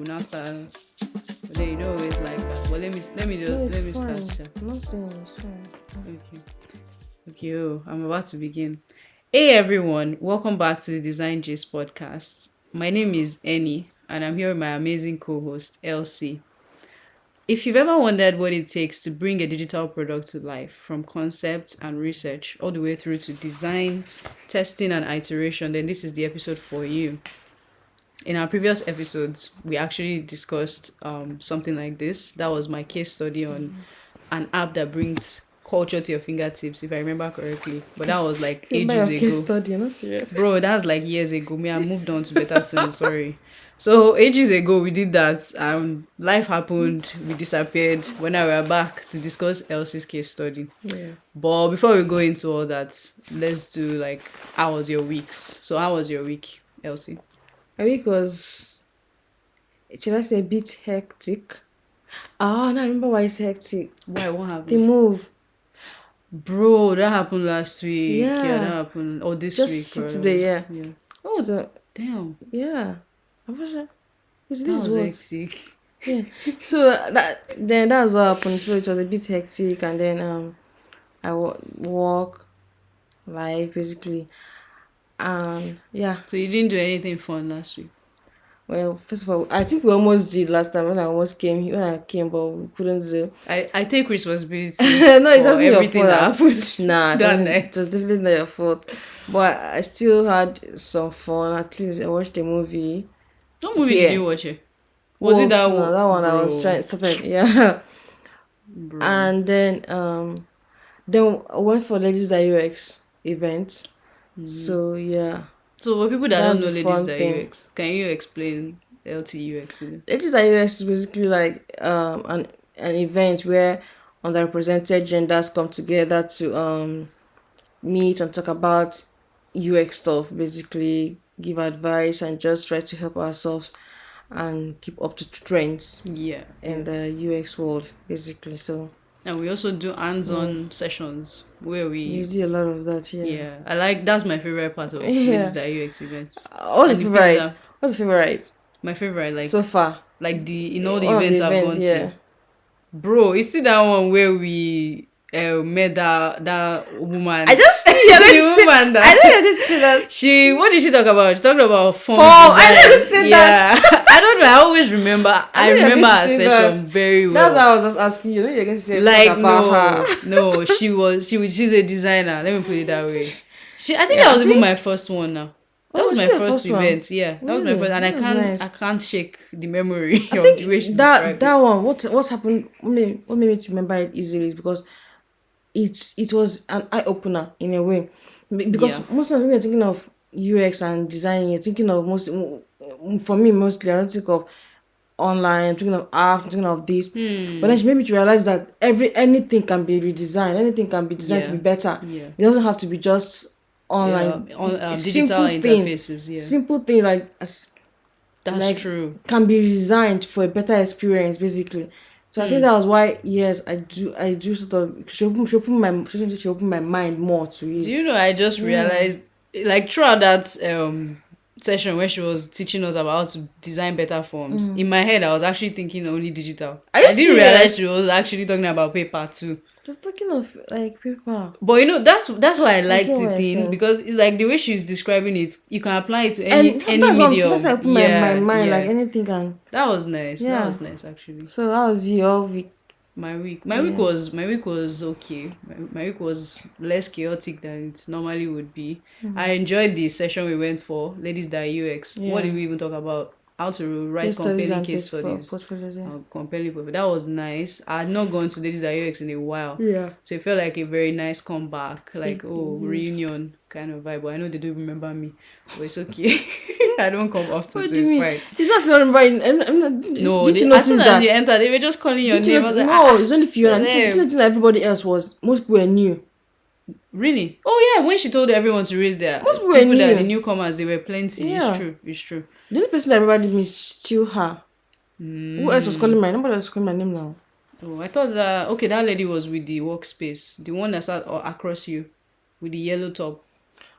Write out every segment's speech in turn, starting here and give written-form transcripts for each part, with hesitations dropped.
we now start. But then you know it's like that. But let me start. Sha. I'm not saying it's fine. Okay. I'm about to begin. Hey everyone, welcome back to the Design Gist podcast. My name is Annie, and I'm here with my amazing co-host Elsie. If you've ever wondered what it takes to bring a digital product to life, from concept and research all the way through to design, testing, and iteration, then this is the episode for you. In our previous episodes, we actually discussed something like this. That was my case study on an app that brings culture to your fingertips, if I remember correctly. But that was like ages ago. Case study, you're not serious. Bro, that's like years ago. I moved on to better things, sorry. So ages ago we did that. Life happened, we disappeared. When I were back to discuss Elsie's case study. Yeah. But before we go into all that, let's do like how was your weeks? So how was your week, Elsie? My week was, should I say, a bit hectic. Oh, now I remember why it's hectic. Why? What happened? The move. Bro, that happened last week. Yeah. Yeah, that happened. Oh, this Just week. today, yeah. Oh, So, damn. yeah. I was like, That was hectic. Yeah. So that was what happened. So it was a bit hectic, and then I walk, live basically. Yeah. So you didn't do anything fun last week? Well, first of all, I think we almost did last time when I came, but we couldn't do. I take responsibility. No, it for wasn't your everything fault. that happened. Nah, That it was definitely not your fault. But I still had some fun. At least I watched a movie. What movie Yeah. did you watch? Was it that No, one? that one I was trying to start. Yeah. Bro. And then I went for Ladies.ux event. So yeah. So for people that That's don't know the fun Ladies thing. UX, can you explain LTUX to them? Ladies.ux is basically like an event where underrepresented genders come together to meet and talk about UX stuff, basically give advice and just try to help ourselves and keep up to trends Yeah. in the UX world, basically. So And we also do hands-on sessions where you we do a lot of that, yeah. yeah. I like that's my favorite part of Yeah. Ladies.ux events. What's And the the favorite? pizza. What's the favorite My favorite, like so far? like the in all the One of events I've gone yeah. to. Bro, you see that one where we met that woman. I just see the woman that I know you didn't see that. what did she talk about? She talked about font I design. never seen that. I don't know. I always remember. I know you remember her didn't see session that. very That's well. why I was just asking you. You're going to say Like something about her. no, she's a designer. Let me put it that way. I think Yeah, that was I even think- my first one now. That Oh, was was my it your first first one? event. Yeah, that was my Really? first, and That was nice. I can't shake the memory I of think the way she that described that it. one. What happened? What made me to remember it easily is because it was an eye opener in a way. Because Yeah. most of the time when you're thinking of UX and design, you're thinking of for me mostly I don't think of online. I'm thinking of apps. I'm thinking of this. But then she made me to realize that anything can be redesigned. Anything can be designed to Yeah. be better. Yeah. It doesn't have to be just online. Yeah, on A digital simple thing- interfaces. Yeah, Simple thing like that's like- true. can be designed for a better experience, basically. So I think that was why, yes, I do sort of she open my mind more to it. Do you know? I just realized, like throughout that session where she was teaching us about how to design better forms. In my head, I was actually thinking only digital. Are you I didn't serious? realize she was actually talking about paper too. Just talking of like paper. But you know, that's why I liked get what the you're thing saying. because it's like the way she's describing it, you can apply it to any And any that's what medium. that's why I put my mind like anything can. That was nice. That Yeah. was nice actually. So that was your week. My week was okay. My week was less chaotic than it normally would be. I enjoyed the session we went for, Ladies.ux. Yeah. What did we even talk about? How to write Case studies compelling and case studies. portfolios, yeah. Compelling portfolio. That was nice. I had not gone to Ladies.ux in a while. Yeah. So it felt like a very nice comeback, like reunion kind of vibe. But I know they don't remember me, but it's okay. I don't come often, What so do you it's mean? fine. It's not remembering. I'm not, No, did you as notice soon that? as you enter, they were just calling your Did you name. I was notice? like, No, it's only Fiona. celeb. Did you notice that everybody else was? Most people were new. Really? Oh yeah, when she told everyone to raise their Most people people that knew. the newcomers, they were plenty. Yeah. It's true. The only person that remembered me is still her. Who else was calling my name? Nobody else was calling my name now. Oh, I thought that that lady was with the workspace, the one that sat across you with the yellow top.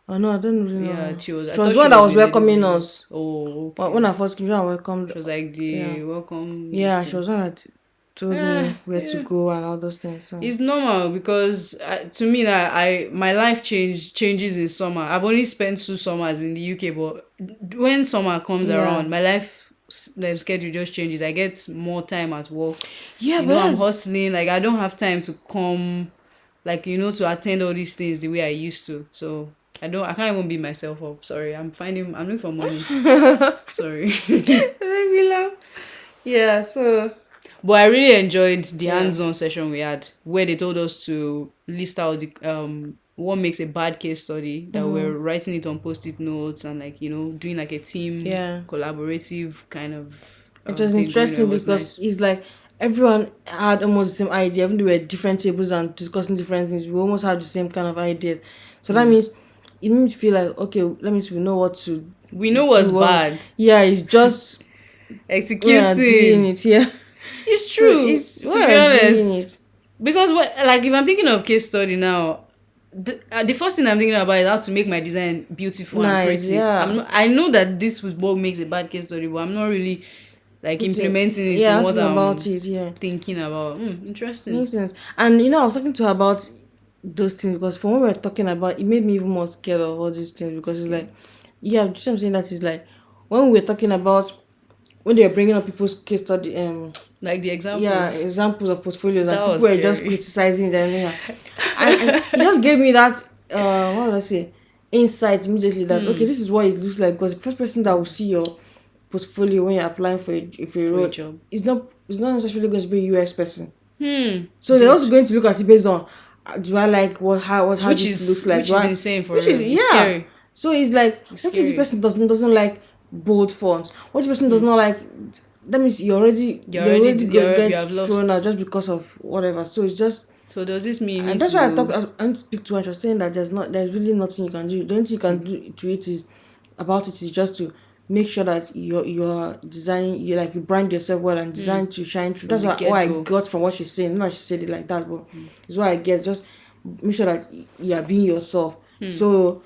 Oh no, I don't really know Yeah, her. I She was thought the she one that was was the lady's welcoming name. us. Oh, When okay. I first came, I welcomed. She was like Yeah, the welcome this yeah, she thing. was the one that told me where to Yeah. go and all those things. So It's normal because to me that I my life changes in summer. I've only spent 2 summers in the UK, but when summer comes yeah, around, my life schedule just changes. I get more time at work. yeah, You but know, I'm that's hustling. Like I don't have time to come, like to attend all these things the way I used to. So I can't even beat myself up. Sorry, I'm looking for money. Sorry. make me laugh. Yeah, so But I really enjoyed the yeah. hands-on session we had, where they told us to list out the what makes a bad case study. That Mm-hmm. we're writing it on post-it notes and doing like a team Yeah. collaborative kind of It was thing going on. It interesting was because nice. it's like everyone had almost the same idea, even though we were different tables and discussing different things. We almost have the same kind of idea. So that means it made me feel like okay, that means we know what to We know what's do. Well, bad. yeah, it's just we are doing Executing. it. Yeah, It's so true. it's To we be are doing honest, it. because like if I'm thinking of case study now, the first thing I'm thinking about is how to make my design beautiful and Nice, pretty. yeah. I know that this was what makes a bad case study, but I'm not really like Putting implementing it in yeah, what thinking about I'm it. Yeah, thinking about. Interesting. makes sense. And I was talking to her about those things because from what we were talking about, it made me even more scared of all these things because it's Scary. like, yeah, just I'm saying that is like when we were talking about when they were bringing up people's case study, Like the yeah, examples. examples of portfolios and That people was were just scary. criticizing them, yeah, and it just gave me that what would I say insight immediately that okay, this is what it looks like because the first person that will see your portfolio when you're applying for a For a role job. is not necessarily going to be a UX person. So they're also Deep. going to look at it based on do I like how Which this looks is like? which Do is I insane for which is real. It's yeah. scary. So it's like It's what if the scary. person doesn't like bold fonts? What if the person does not like that means You get have thrown out lost. just because of whatever. So it's just So there was this me and need that's why to I want to speak to her. She was saying that there's really nothing you can do. The only thing you can do to it is about it is just to make sure that you're designing you brand yourself well and design to shine through. from That's the what I get go. got from what she's saying. Not that she said it like that, but it's what I get. Just make sure that you are being yourself. So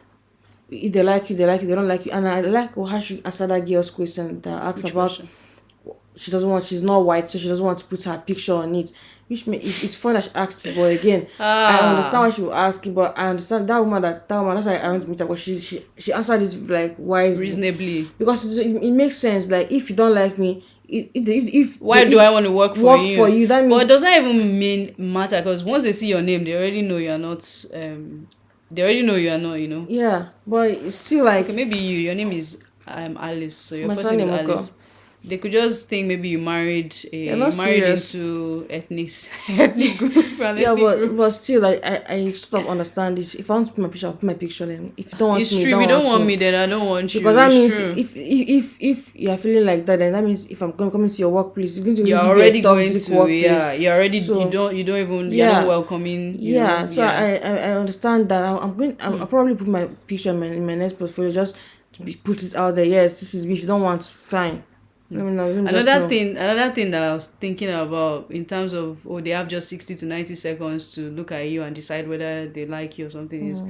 if they like you, they like you. They don't like you. And I like how she answered that girl's question that asked Which about question? she's not white, so she doesn't want to put her picture on it. It's fun that she asked it, but again, I understand Ah, why she was asking, but I understand that woman, that's why I went to meet her, but she answered it like wisely. reasonably. Because it makes sense. Like if you don't like me, Why do I want to work for work for you? you, that But it means doesn't even mean matter because once they see your name, they already know you are not. They already know you are not. yeah. But it's still Okay, like maybe you. Your name is Alice, so your my first name is surname, okay. Alice. They could just think maybe You're you not married serious. into ethnic group, an Yeah, ethnic but group. still, like I sort of understand this. If I want to put my picture, I'll put my picture. Then if you don't want It's me, you true. If don't you don't want want me. me, then I don't want Because you. that It's means true. if you're feeling like that, then that means if I'm coming to your workplace, it's going to You're really be a already going toxic to, yeah. workplace. You're already So you don't even you're not yeah, welcoming. yeah. So Yeah. I understand that. I'll probably put my picture in my next portfolio just to put it out there. Yes, this is me. If you don't want, fine. Let me know. Let me just know. Another thing that I was thinking about in terms of they have just 60 to 90 seconds to look at you and decide whether they like you or something is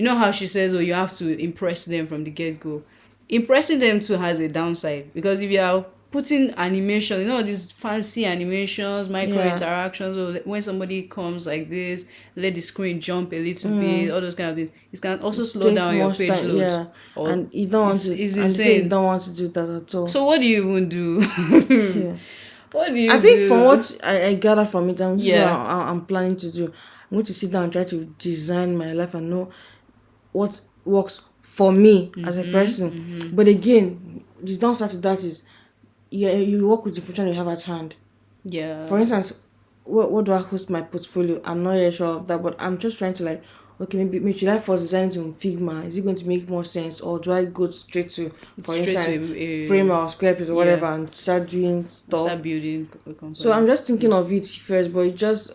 how she says you have to impress them from the get-go. Impressing them too has a downside because if you are putting animation, these fancy animations, micro Yeah. interactions, or when somebody comes like this, let the screen jump a little bit, all those kind of things, it can also slow Take down your much page time. load, Yeah, or and you don't want to. it's And they say you insane. don't want to do that at all. So what do you even do? Yeah. What do I you think from do? what I gathered from it, and this is what Yeah. I'm planning to do. I'm going to sit down and try to design my life and know what works for me as a person. But again, the downside to that is you work with the information you have at hand. For Yeah. instance, what do I host my portfolio? I'm not yet sure of that, but I'm just trying to like, okay, maybe should I first design it on Figma? Is it going to make more sense, or do I go straight to, for Straight to instance, a Frame or Squarespace or yeah. whatever and start doing stuff? Start building So I'm components. just thinking of it first, but it just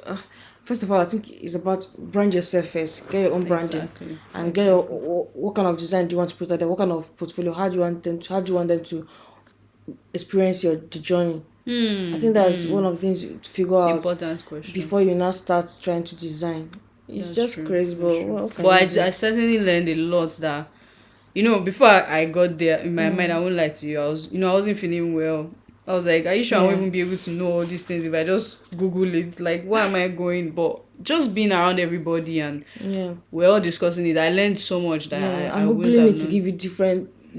first of all, I think it's about brand yourself first. Get your own branding, Exactly. and get your Exactly. what kind of design do you want to put out there? What kind of portfolio? How do you want them to experience the journey? I think that's one of the things to figure out Important question. before you now start trying to design. It's That's just true. crazy, That's but true. what can you But do? I certainly learned a lot that, before I got there, in my mind, I Mm, won't lie to you. I wasn't feeling well. I was like, are you sure I won't yeah, even be able to know all these things if I just Google it? Like, where am I going? But just being around everybody and yeah, we're all discussing it, I learned so much that yeah. I And wouldn't googling have it to known. give you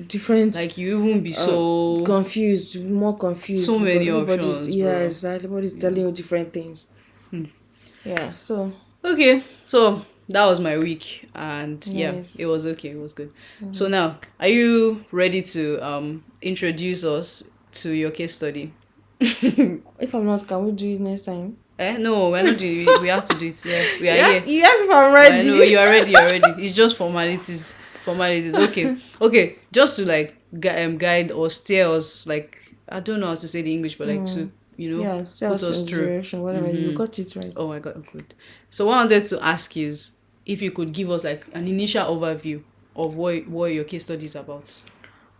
different Like, you even be um so, confused, more confused so because many everybody's, options, yeah, bro. exactly, everybody's Yeah. telling you different things. Yeah, so Okay, so that was my week, and yeah, it nice. was okay. It was good. So now, are you ready to introduce us to your case study? If I'm not, can we do it next time? No, we're not doing it. We have to do it. Yeah, we are Yes, here. yes, if I'm Well, I know ready. you are ready. You're ready. It's just formalities. Formalities. Okay. Okay. Just to like guide or steer us. Like, I don't know how to say the English, but like to Yeah, put sales us in the through. direction, whatever. You got it right. Oh my god, good. So what I wanted to ask is if you could give us like an initial overview of what your case study is about.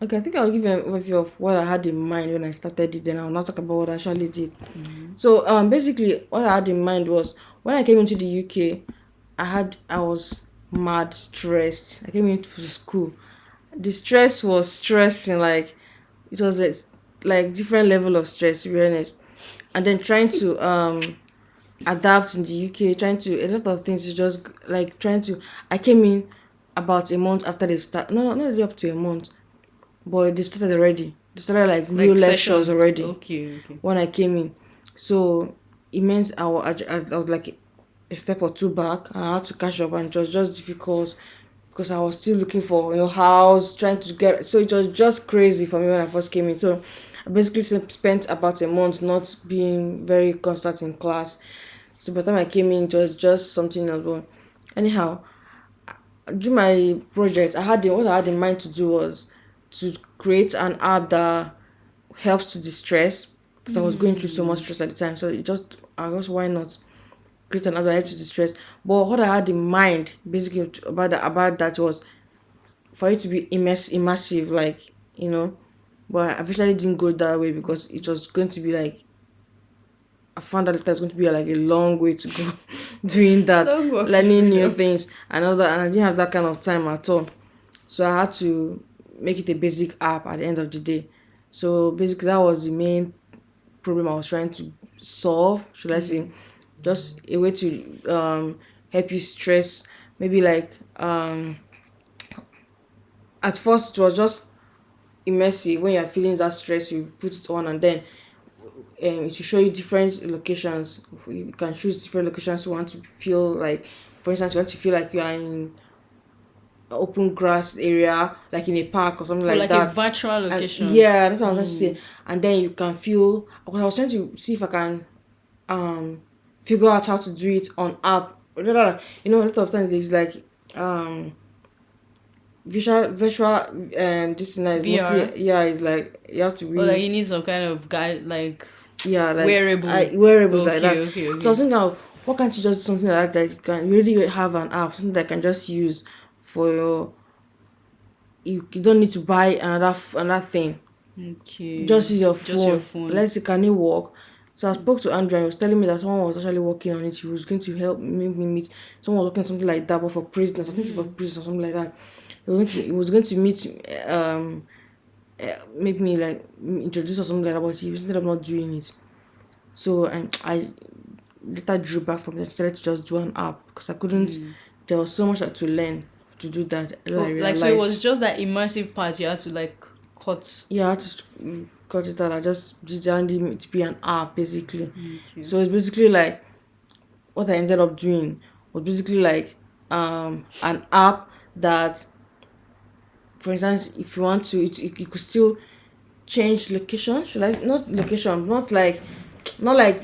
Okay, I think I'll give you an overview of what I had in mind when I started it, then I'll not talk about what I actually did. So basically what I had in mind was when I came into the UK, I was mad stressed. I came into school. The stress was stressing, like it was a like different level of stress, to be honest. And then trying to adapt in the UK, trying to a lot of things is just like trying to I came in about a month after they start, no, not really up to a month, but they started already. They started like real Like lectures session. already Okay, okay. when I came in. So it meant I was like a step or two back, and I had to catch up, and it was just difficult because I was still looking for house, trying to get. So it was just crazy for me when I first came in. So I basically spent about a month not being very constant in class. So by the time I came in, it was just something else. But anyhow, during my project, what I had in mind to do was to create an app that helps to distress because I was going through so much stress at the time. So I guess why not create an app that helps to distress? But what I had in mind basically about that was for it to be immersive, like But I eventually didn't go that way because it was going to be like I found out that it's going to be like a long way to go doing that, Long walk to learning new freedom. things and all that, and I didn't have that kind of time at all. So I had to make it a basic app at the end of the day. So basically, that was the main problem I was trying to solve. Should I say, just a way to help you stress? Maybe like at first it was just immersive. When you're feeling that stress, you put it on, and then it will show you different locations. You can choose different locations you want to feel like. For instance, you want to feel like you are in open grass area, like in a park or something Or like like a that. virtual And location. yeah, that's what I'm trying to say. And then you can feel. Because I was trying to see if I can figure out how to do it on app. A lot of times it's like virtual this thing is mostly, VR. yeah, it's like you have to Or like be, you need some kind of guide, like yeah, like wearable. wearables like Okay, that. okay, So I was okay. thinking now, why can't you just do something like that you really have an app, something that can just use for your, you don't need to buy another thing. Okay. Just use your Just your phone. phone. Let's see, can it work? So I spoke to Andrew and he was telling me that someone was actually working on it. He was going to help me meet someone working on something like that, but for prisoners. I think for prisoners or something like that. He was going to meet make me like introduce or something like that, but he ended up not doing it. So I later drew back from it. I started to just do an app because I couldn't. There was so much I had to learn to do that. I Oh, like so it was realized, just that immersive part you had to like cut. yeah, I had to cut it out. I just designed it to be an app basically. Okay. So it's basically like what I ended up doing was basically like an app that, for instance, if you want to, you could still change location. Should I not location? Not like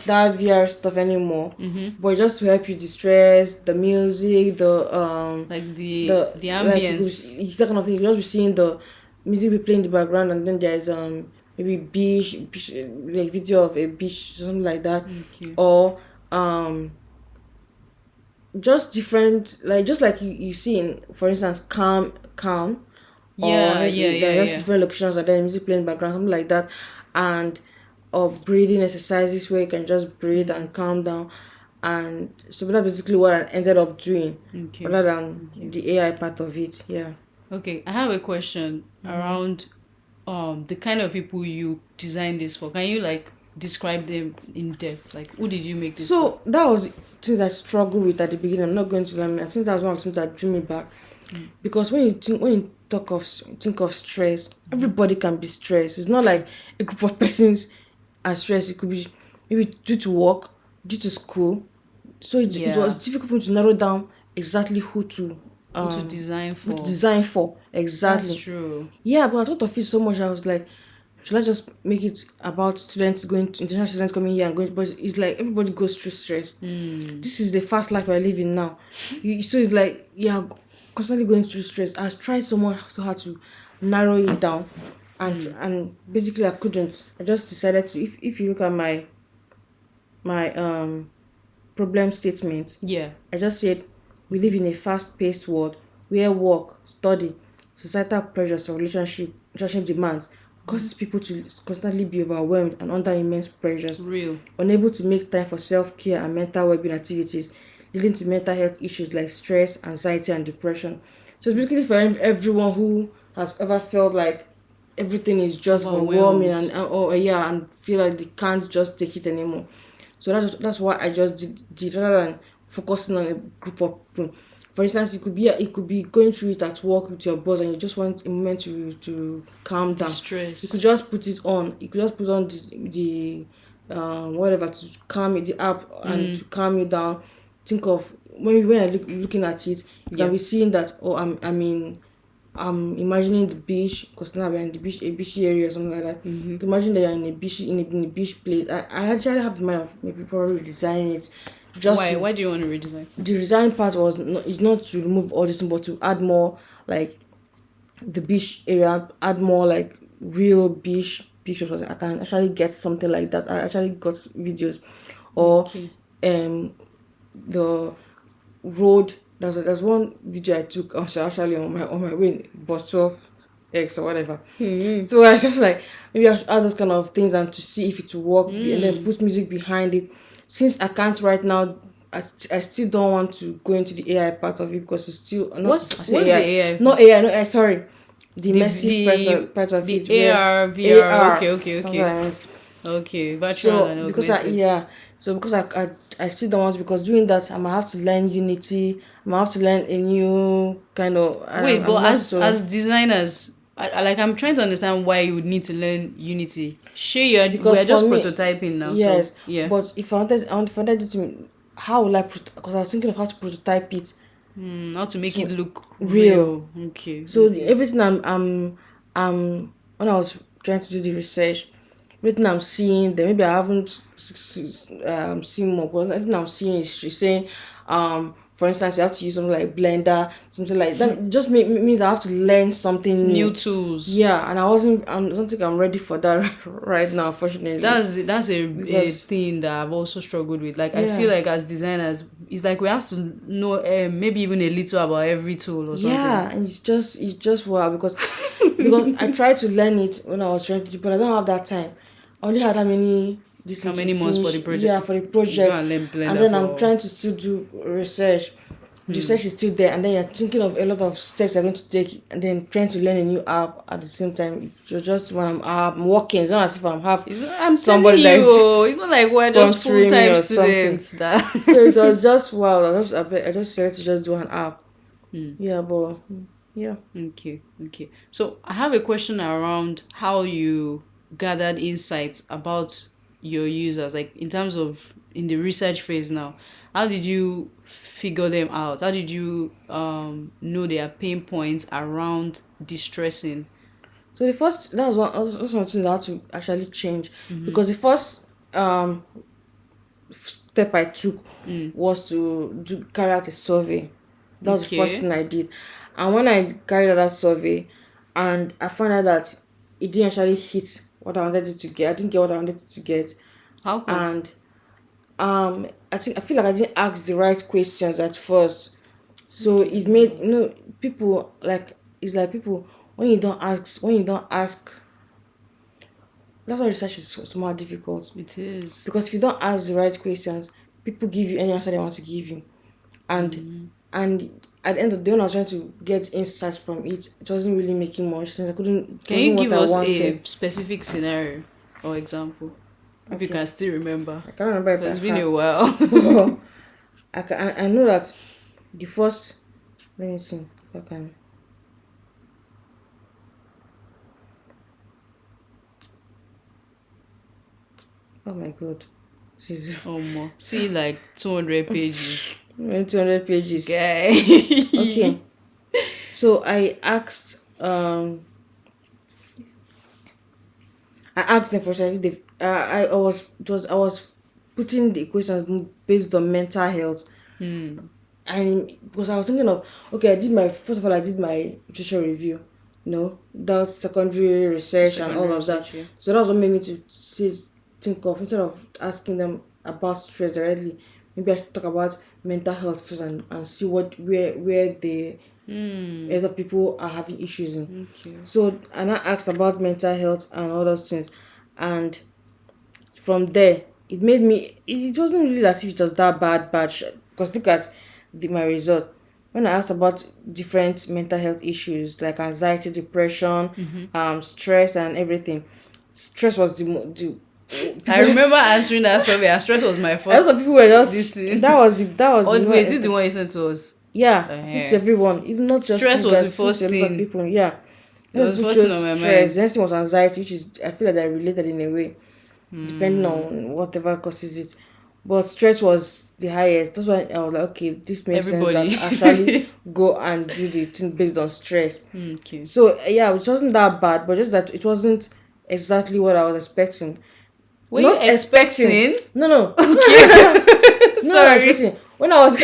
that VR stuff anymore. But just to help you distress, the music, Like the the the like ambience. it's that kind of thing. You just be seeing the music be playing in the background, and then there's maybe beach like video of a beach, something like that, Okay. or just different, like just like you see in, for instance, calm, or Yeah, yeah, there yeah, are just yeah. different locations and then music playing in the background, something like that, and or breathing exercises where you can just breathe and calm down. And so that's basically what I ended up doing, Okay. rather than Okay. the AI part of it. Yeah. Okay. I have a question around the kind of people you designed this for. Can you like describe them in depth? Like who did you make this for? So that was things I struggled with at the beginning. I'm not going to lie. I think that was one of the things that drew me back. Because when you think of stress, everybody can be stressed. It's not like a group of persons are stressed. It could be maybe due to work, due to school. So it Yeah. was difficult for me to narrow down exactly Who to design who to for. design for That's exactly. true. Yeah, but I thought of it so much. I was like, should I just make it about students going to international students coming here and going? But it's like everybody goes through stress. This is the fast life I live in now. So it's like yeah, constantly going through stress. I tried so much so hard to narrow it down, and basically I couldn't. I just decided to. If you look at my problem statement, Yeah. I just said we live in a fast-paced world where work, study, societal pressures, and relationship demands causes people to constantly be overwhelmed and under immense pressures, Real. unable to make time for self-care and mental well-being activities, leading to mental health issues like stress, anxiety, and depression. So it's basically for everyone who has ever felt like everything is just overwhelming Overwhelmed. and or yeah, and feel like they can't just take it anymore. So that's why I just did rather than focusing on a group of people. For instance, it could be going through it at work with your boss, and you just want a moment to calm down. You could Distress. just put it on. You could just put on the whatever to calm it, the app, and to calm you down. Think of when you're looking at it, you can Yeah. be seeing that. Oh, I'm imagining the beach because now we're in the beach, a beachy area or something like that. Imagine that you're in a beach in a beach place. I actually have the mind of maybe probably designing it. Just Why? to, Why do you want to redesign? the design part is not to remove all this, but to add more like the beach area, add more like real beach pictures. I can actually get something like that. I actually got videos, or Okay. um the road. There's one video I took also actually on my way in bus 12X or whatever. So I just like maybe I should add those kind of things and to see if it will work and then put music behind it. Since I can't right now, I still don't want to go into the AI part of it because it's still not I say What's the AI, AI? not AI, no sorry, the The immersive the part of the it where AR VR. AR. Okay. Okay. That's what Okay. I meant. Okay. Virtual So and because I augmented. yeah, so because I still don't want because doing that I might have to learn Unity. I might have to learn a new kind of. Wait, I'm but not as so designers, like I'm trying to understand why you would need to learn Unity. Sure, we because are for just me prototyping now, so yes, yeah. but if I wanted it to how will I because I was thinking of how to prototype it Not to make it to look real. real. Okay. So Okay. everything when I was trying to do the research, everything I'm seeing, then maybe I haven't seen more, but everything I'm seeing is she's saying, for instance, you have to use something like Blender, something like that. It just means I have to learn It's something new new. tools. Yeah, and I don't think I'm ready for that right now, unfortunately, That's a because thing that I've also struggled with. Like I feel yeah, like as designers, it's like we have to know maybe even a little about every tool or something. yeah, and it's just wow because I tried to learn it when I was trying to do, but I don't have that time. I only had that many this How thing to many months for the finish, yeah, project? for the You go project, and learn and Blender then I'm for. trying to still do research. The research is still there, and then you're thinking of a lot of steps you're going to take, and then trying to learn a new app at the same time. You're just when I'm working, it's not as if I'm have I'm telling somebody that you, is it's not like we're just full sponsoring me time or something. students. That. So it was just wow. I just decided to just do an app. Yeah, but yeah. Okay, okay. So I have a question around how you gathered insights about your users, like in terms of in the research phase now. How did you figure them out? How did you know their pain points around distressing? So the first that was one of the things I had to actually change because the first um step I took was to carry out a survey. That was the first Okay. thing I did, and when I carried out that survey, and I found out that it didn't actually hit what I wanted it to get. I didn't get what I wanted it to get, How come? and I feel like I didn't ask the right questions at first. So Okay. it made people like it's like people when you don't ask. That's why research is so more difficult It is. because if you don't ask the right questions, people give you any answer they want to give you. And at the end of the day, when I was trying to get insights from it, it wasn't really making much sense. I couldn't. It Can you wasn't what give I us a wanted. specific scenario or example? If you Okay, can still remember. I can't remember it by Because it's been a heart, while. but I know that the first. Let me see if I can. Oh my god, this is See, like 200 pages. 200 pages. Okay. Okay, so I asked them for if they I was putting the questions based on mental health. And because I was thinking of, okay, I did my literature review, that secondary research and Secondary all of that. research, yeah. So that was what made me to think of, instead of asking them about stress directly, maybe I should talk about mental health first, and see where the other people are having issues in. Okay. So and I asked about mental health and all those things, and from there it wasn't really as if it was that bad, because look at my result. When I asked about different mental health issues like anxiety, depression, stress and everything, stress was the I people. remember answering that survey, and stress was my A lot of people first were this just, thing. that was the Oh, more wait, is this the one you sent to us? yeah, fit to Uh-huh. everyone, even not just Stress you was the guys, fit first to a lot of thing. people. Yeah, It a lot of was the people first thing chose on my stress. mind. The next thing was anxiety, which is, I feel like they're related in a way, depending on whatever causes it. But stress was the highest. That's why I was like, okay, this makes sense that I actually Everybody. go and do the thing based on stress. Okay. So yeah, it wasn't that bad, but just that it wasn't exactly what I was expecting. Were you Not expecting. expecting? No. Okay. No, I was Sorry. expecting. When I was,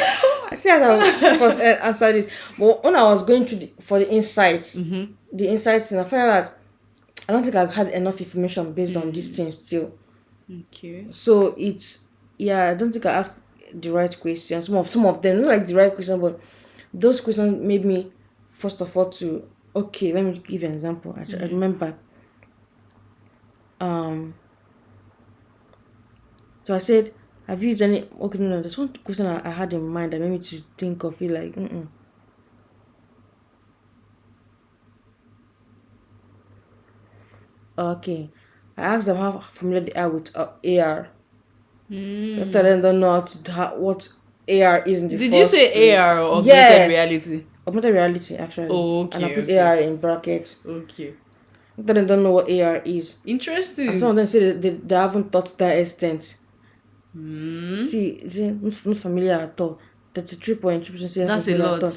I see how I first answered it. But when I was going through for the insights, and I felt like I don't think I've had enough information based on these things still. Okay. So it's, yeah, I don't think I asked the right questions. Some of them not like the right question, but those questions made me first of all to, okay, let me give you an example. I remember. Um, so I said, have you used any? Okay, no, there's one question I had in mind that made me to think of it like, okay. I asked them how familiar they are with AR. Most of them don't know what AR is in the Did you first say place. AR or augmented Yes, reality? augmented reality actually, Oh, and I okay, put okay. AR in brackets. Okay. Most of them don't know what AR is, and some Interesting. of them say they haven't thought to that extent. See, not familiar at all. 33.2% say not That's a familiar at lot. all.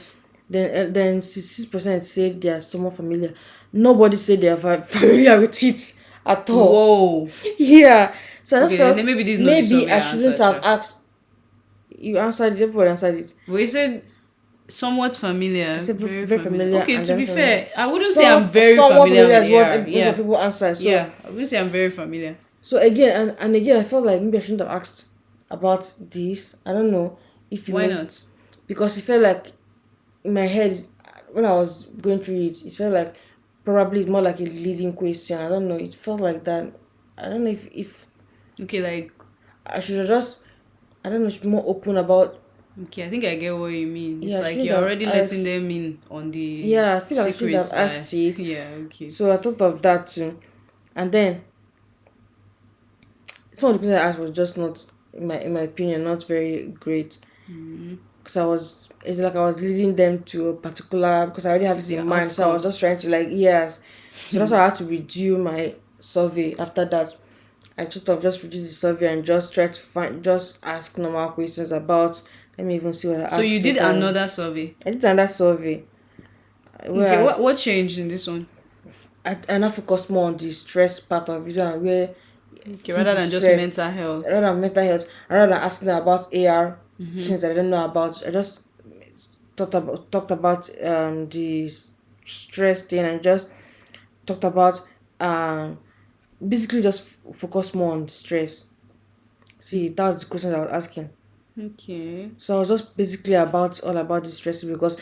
Then 66% say they are somewhat familiar. Nobody said they are familiar with it at all. Whoa. Yeah. So I just Okay, then felt maybe this is not the maybe survey I I shouldn't answered, have sure. asked. You answered it. Everybody answered it. But you said somewhat I familiar, said very very familiar. familiar Okay, and to then be familiar. fair, I wouldn't say I'm very Somewhat familiar familiar with is what a AR. bunch of Yeah. people answered. So Yeah, I wouldn't say I'm very familiar. again and again, I felt like maybe I shouldn't have asked about this. I don't know if you Why know, not? because it felt like in my head when I was going through it, it felt like probably it's more like a leading question. I don't know. It felt like that. I don't know if Okay, like, I should have just, I don't know, should be more open about. okay, I think I get what you mean. It's Yeah, I like shouldn't you're have already letting asked. them in on the Yeah, I feel like I shouldn't have secrets by. asked it. Yeah, okay. So I thought of that too. And then some of the questions I asked was just not, in my opinion, not very great. Because it's like I was leading them to a particular, because I already have To it the in mind. So I was outcome. just trying to, like, yes. So that's why I had to redo my survey after that. I sort of just reduce the survey and just try to just ask normal questions about. Let me even see what I So you asked did later on. another survey. I did another survey Okay, where what changed in this one? I now focus more on the stress part of it, and where Okay, since rather it's than just stress, mental health. rather than mental health, rather than asking them about AR things that I don't know about, I just talked about the stress thing, and just talked about um basically just focus more on stress. See, that was the question I was asking. Okay. So I was just basically about all about this stress because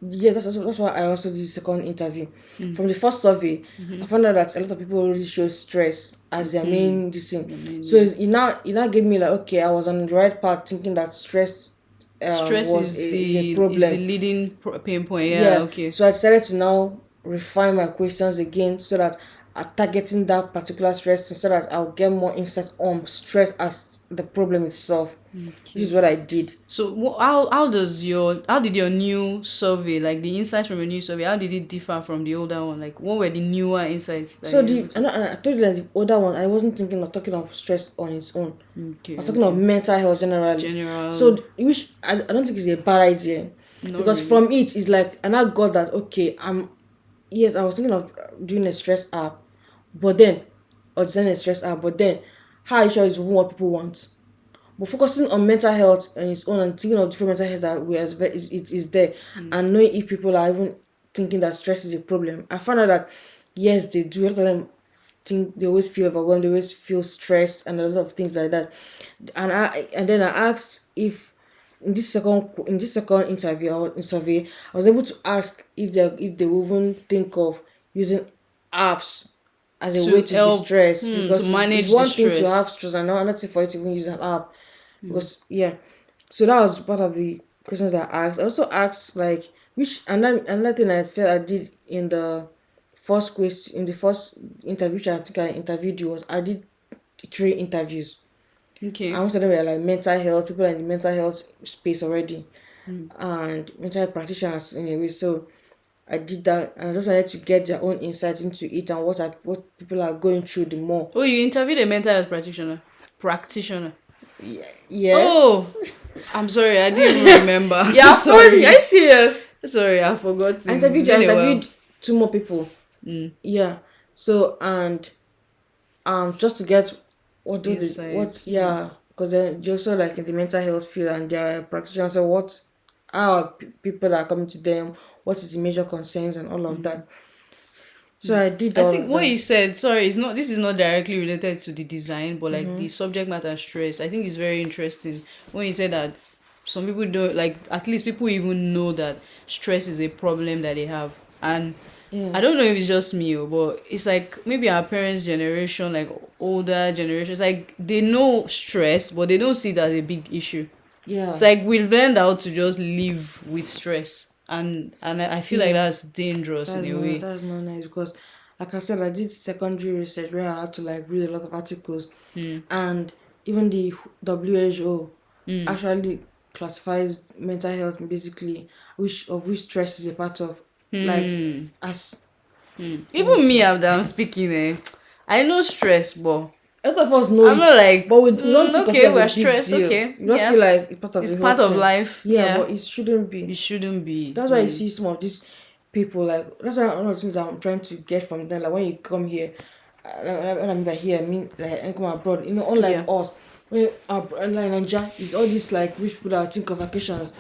yes, that's why I also did the second interview. Mm. From the first survey, I Mm-hmm. found out that a lot of people already show stress as their Mm-hmm. main this thing. I mean, So yeah. it now gave me like, okay, I was on the right path thinking that stress Stress is a is the problem. leading pain point. Yeah. Yes, Okay. so I decided to now refine my questions again so that I'm targeting that particular stress so that I'll get more insight on stress as the problem itself. This is Okay. what I did. So how did your new survey, like the insights from your new survey, how did it differ from the older one? Like what were the newer insights that So you're able to? I told you that the older one, I wasn't thinking of talking of stress on its own. I Okay. was talking of Okay. mental health generally. So General. which I don't think is a bad idea Not because really. from it it's like and I got that okay yes I was thinking of doing a stress app, but then or designing a stress app, but then how are you sure it's even what people want? But focusing on mental health on its own and thinking of different mental health that we as it is there Mm. and knowing if people are even thinking that stress is a problem. I found out that yes they do. A lot of them think they always feel overwhelmed, they always feel stressed and a lot of things like that. And then I asked if in this second interview or in survey, I was able to ask if they will even think of using apps as a way To to help distress to because it's manage the one thing to stress. have stress and another thing for you to even use an app because yeah. So that was part of the questions that I asked. I also asked like which another thing I felt I did in the first question in the first interview which I think I interviewed you was I did three interviews. And Okay. most of them were like mental health, people are in the mental health space already Mm. and mental health practitioners in a way. So I did that and I just wanted to get their own insight into it and what people are going through the more. Oh, you interviewed a mental health practitioner. Practitioner. Yes. Oh, I'm sorry. I didn't even remember. Yeah, funny. Are you Sorry. serious? Sorry, I've forgotten. It's I been a while. interviewed two more people. Mm. Yeah. So and just to get what Insights. Mm. yeah because they're also like in the mental health field and they're practitioners. So what how are people are coming to them? What is the major concerns and all of that? So I did I all think of what you that. said, sorry, it's not this is not directly related to the design, but like the subject matter stress. I think it's very interesting when you said that some people don't like at least people even know that stress is a problem that they have. And Yeah. I don't know if it's just me, but it's like maybe our parents' generation, like older generations, like they know stress, but they don't see it as a big issue. It's Yeah. like we've learned how to just live with stress, and I feel like Yeah. that's dangerous in a way. That's not nice because like I said I did secondary research where I had to like read a lot of articles Mm. and even the WHO Mm. actually classifies mental health basically which stress is a part of like Hmm. as let me Even me, see I'm speaking. I know stress, but a lot of us know I'm it not like, but we don't think of it okay, as a we're big stressed. deal. Okay, We just feel yeah, like it's part of it's the whole part of thing. life. Yeah, Yeah, but it shouldn't be. it shouldn't be. That's why you see some of these people like that's why one of the things I'm trying to get from them. Like when you come here, when I mean by here, I mean like I come abroad. You know, unlike Yeah, us, when like Nigeria is all these like rich people that think of vacations.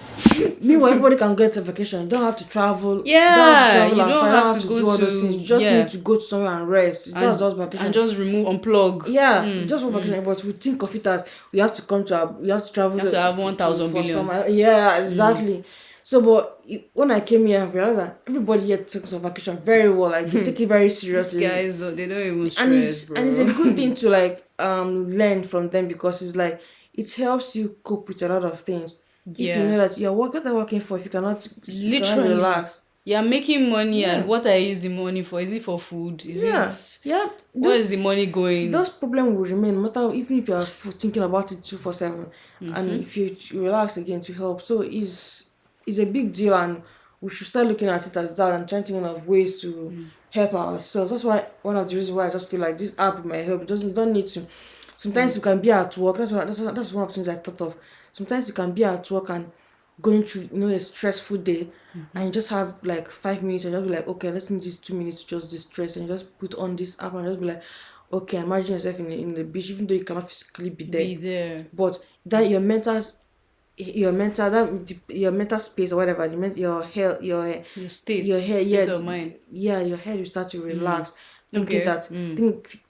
Meanwhile, everybody can get a vacation. You don't have to travel. You don't have to yeah. travel You and don't fly. You don't have have to to go do all those things. to You just need yeah, to go somewhere and rest. That's just and vacation. just remove unplug. Yeah, Mm. just one vacation, but we think of it as we have to come to we have to travel You have to have to 1,000 for billion. some. Yeah, exactly. So, but when I came here, I realized that everybody here takes a vacation very well. Like they take it very These seriously, guys, they don't even and stress, it's a bro. good thing to like learn from them because it's like it helps you cope with a lot of things. If you Yeah, know that you're working for, if you cannot literally. relax. You're making money, and Yeah, what I use the money for? Is it for food? Is yeah, it yeah. where is Just the money going? those problems will remain no matter even if you are thinking about it 247 and if you relax again to help so is a big deal and we should start looking at it as that and trying to think of ways to help ourselves. That's why one of the reasons why I just feel like this app might help. It doesn't don't need to sometimes you can be at work. That's one of the things I thought of. Sometimes you can be at work and going through a stressful day and you just have like 5 minutes and just be like okay let's need these 2 minutes to just distress and you just put on this app and just be like okay imagine yourself in the beach even though you cannot physically be there Be there. but that your mental space or whatever your health Your state, your head yeah state of mind. yeah your head will start to relax thinking Okay. that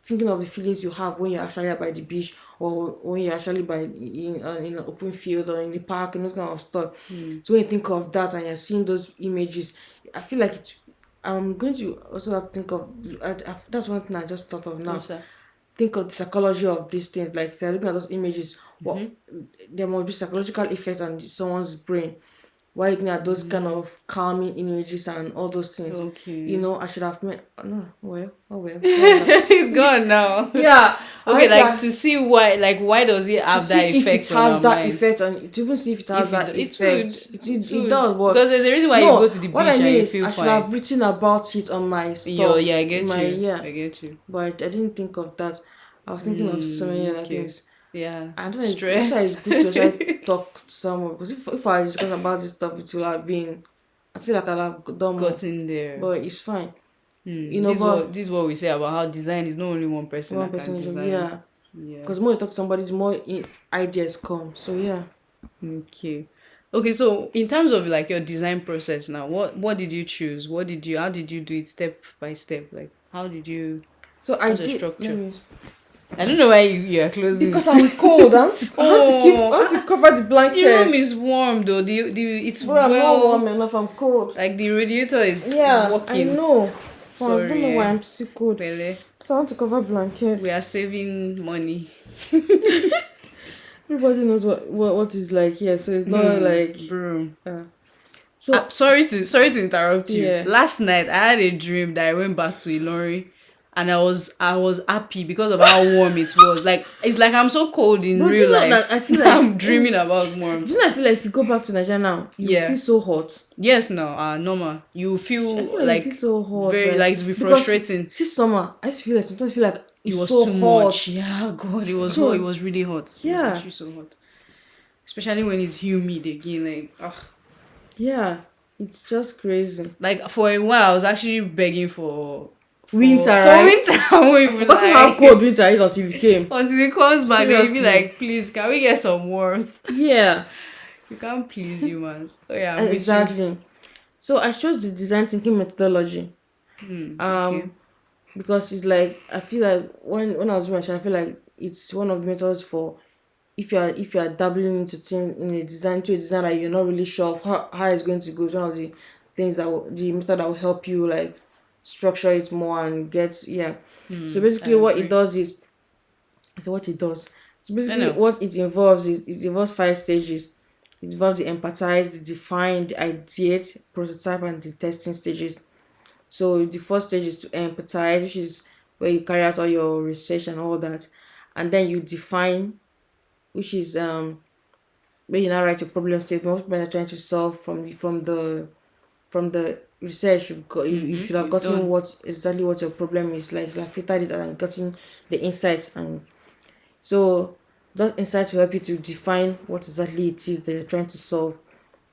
thinking of the feelings you have when you're actually by the beach, or when you're actually by in an open field or in the park and those kind of stuff. So when you think of that and you're seeing those images, I feel like I'm going to also have to think of that's one thing I just thought of now. What's that? Think of the psychology of these things. Like if you're looking at those images, what there must be psychological effect on someone's brain while looking at those kind of calming images and all those things. Okay. I should have met. No, well, oh well, fair enough. It's gone now. Yeah, I Okay, if like you to see why, like why does it to have see that if it effect on has our that mind? effect on, to even see if it has If that it would, effect, it it would, does. But because there's a reason why you no, go to the what I beach and mean you is feel I should fine. have written about it on my Yo, stuff, yeah, I in get my, you. yeah. I get you. But I didn't think of that. I was thinking of so many other Okay. things. Yeah. And that's why it's Stress. good to try talk to someone, because if I discuss about this stuff, it will have been, I feel like I'll have done more. Got in there. But it's fine, This is but what we say about how design is not only one person one that can person job, design. yeah. Yeah. Because the more you talk to somebody, the more ideas come. So yeah. Okay. Okay, so in terms of like your design process now, what did you choose? How did you do it step by step? Like how did you So I what's your did. Let structure? me. I don't know why you're closing Because it. I'm cold. I want to Oh, cover the the room blankets. is warm though. The it's But I'm not warm well enough. I'm cold. like the radiator is Yeah, I working. know. But I don't Sorry, know why eh? I'm still cold. Pele. So I want to cover We are blankets. saving money. Everybody knows what is like here, so it's not like. Bro. Uh, so Sorry to interrupt you. yeah. Last night I had a dream that I went back to Ilori and I was happy because of how warm it was. Like it's like I'm so cold in But do real you know that life. I feel I'm like dreaming about do warmth. you know I feel like if you go back to Nigeria now, you Yeah. feel so hot. Yes, no, normal. You I feel feel like you feel like so hot, very like like to be because frustrating. this summer I used to feel like sometimes feel like It it's was so too much. hot. Yeah, God, it was hot. It God, was really hot. It was yeah, actually so hot. Especially when it's humid again. Like, ugh. yeah, it's just crazy. Like for a while I was actually begging for Winter, for right? winter. I won't I've even forgotten how lie. cold winter is until it came. Until it comes back, then you be Seriously, like, please, can we get some warmth? yeah, You can't please humans. Oh yeah, I'm with you. exactly. So I chose the design thinking methodology. Okay. Um, because it's like I feel like when I was doing my I feel like it's one of the methods for if you are dabbling into in a design to a design that you're not really sure of how it's going to go. It's one of the things the method that will help you like structure it more and get, yeah. So I basically what it agree. does is, so what it does, so I basically know. what it involves is it involves 5 stages. It involves the empathize, the define, the ideate, prototype, and the testing stages. So the first stage is to empathize, which is where you carry out all your research and all that, and then you define, which is where you now write your problem statement, what problem you're trying to solve from the research you've got. You should have You've gotten done. what your problem is, like filtered it and gotten the insights. And so those insights will help you to define what exactly it is that you're trying to solve.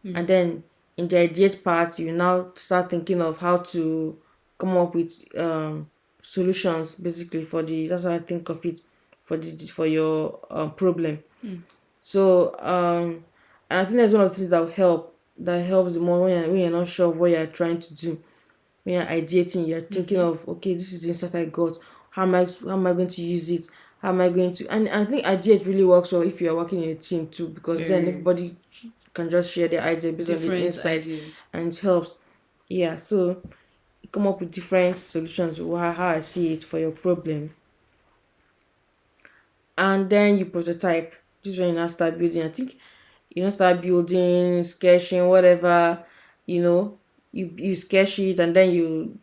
And then in the ideate part, you now start thinking of how to come up with solutions, basically, for the, that's how I think of it, for your problem. So and I think that's one of the things that helps the more when you're not sure of what you're trying to do. When you're ideating, you're thinking of, okay, this is the insight I got. How am I going to use it? How am I going to, and I think ideate really works well if you're working in a team too, because then Very everybody can just share their idea based on the different insight, ideas. and it helps. Yeah, so you come up with different solutions, how I see it for your problem. And then you prototype. This is when you now start building. I think you know, start building, sketching, whatever, you know, you sketch it, and then you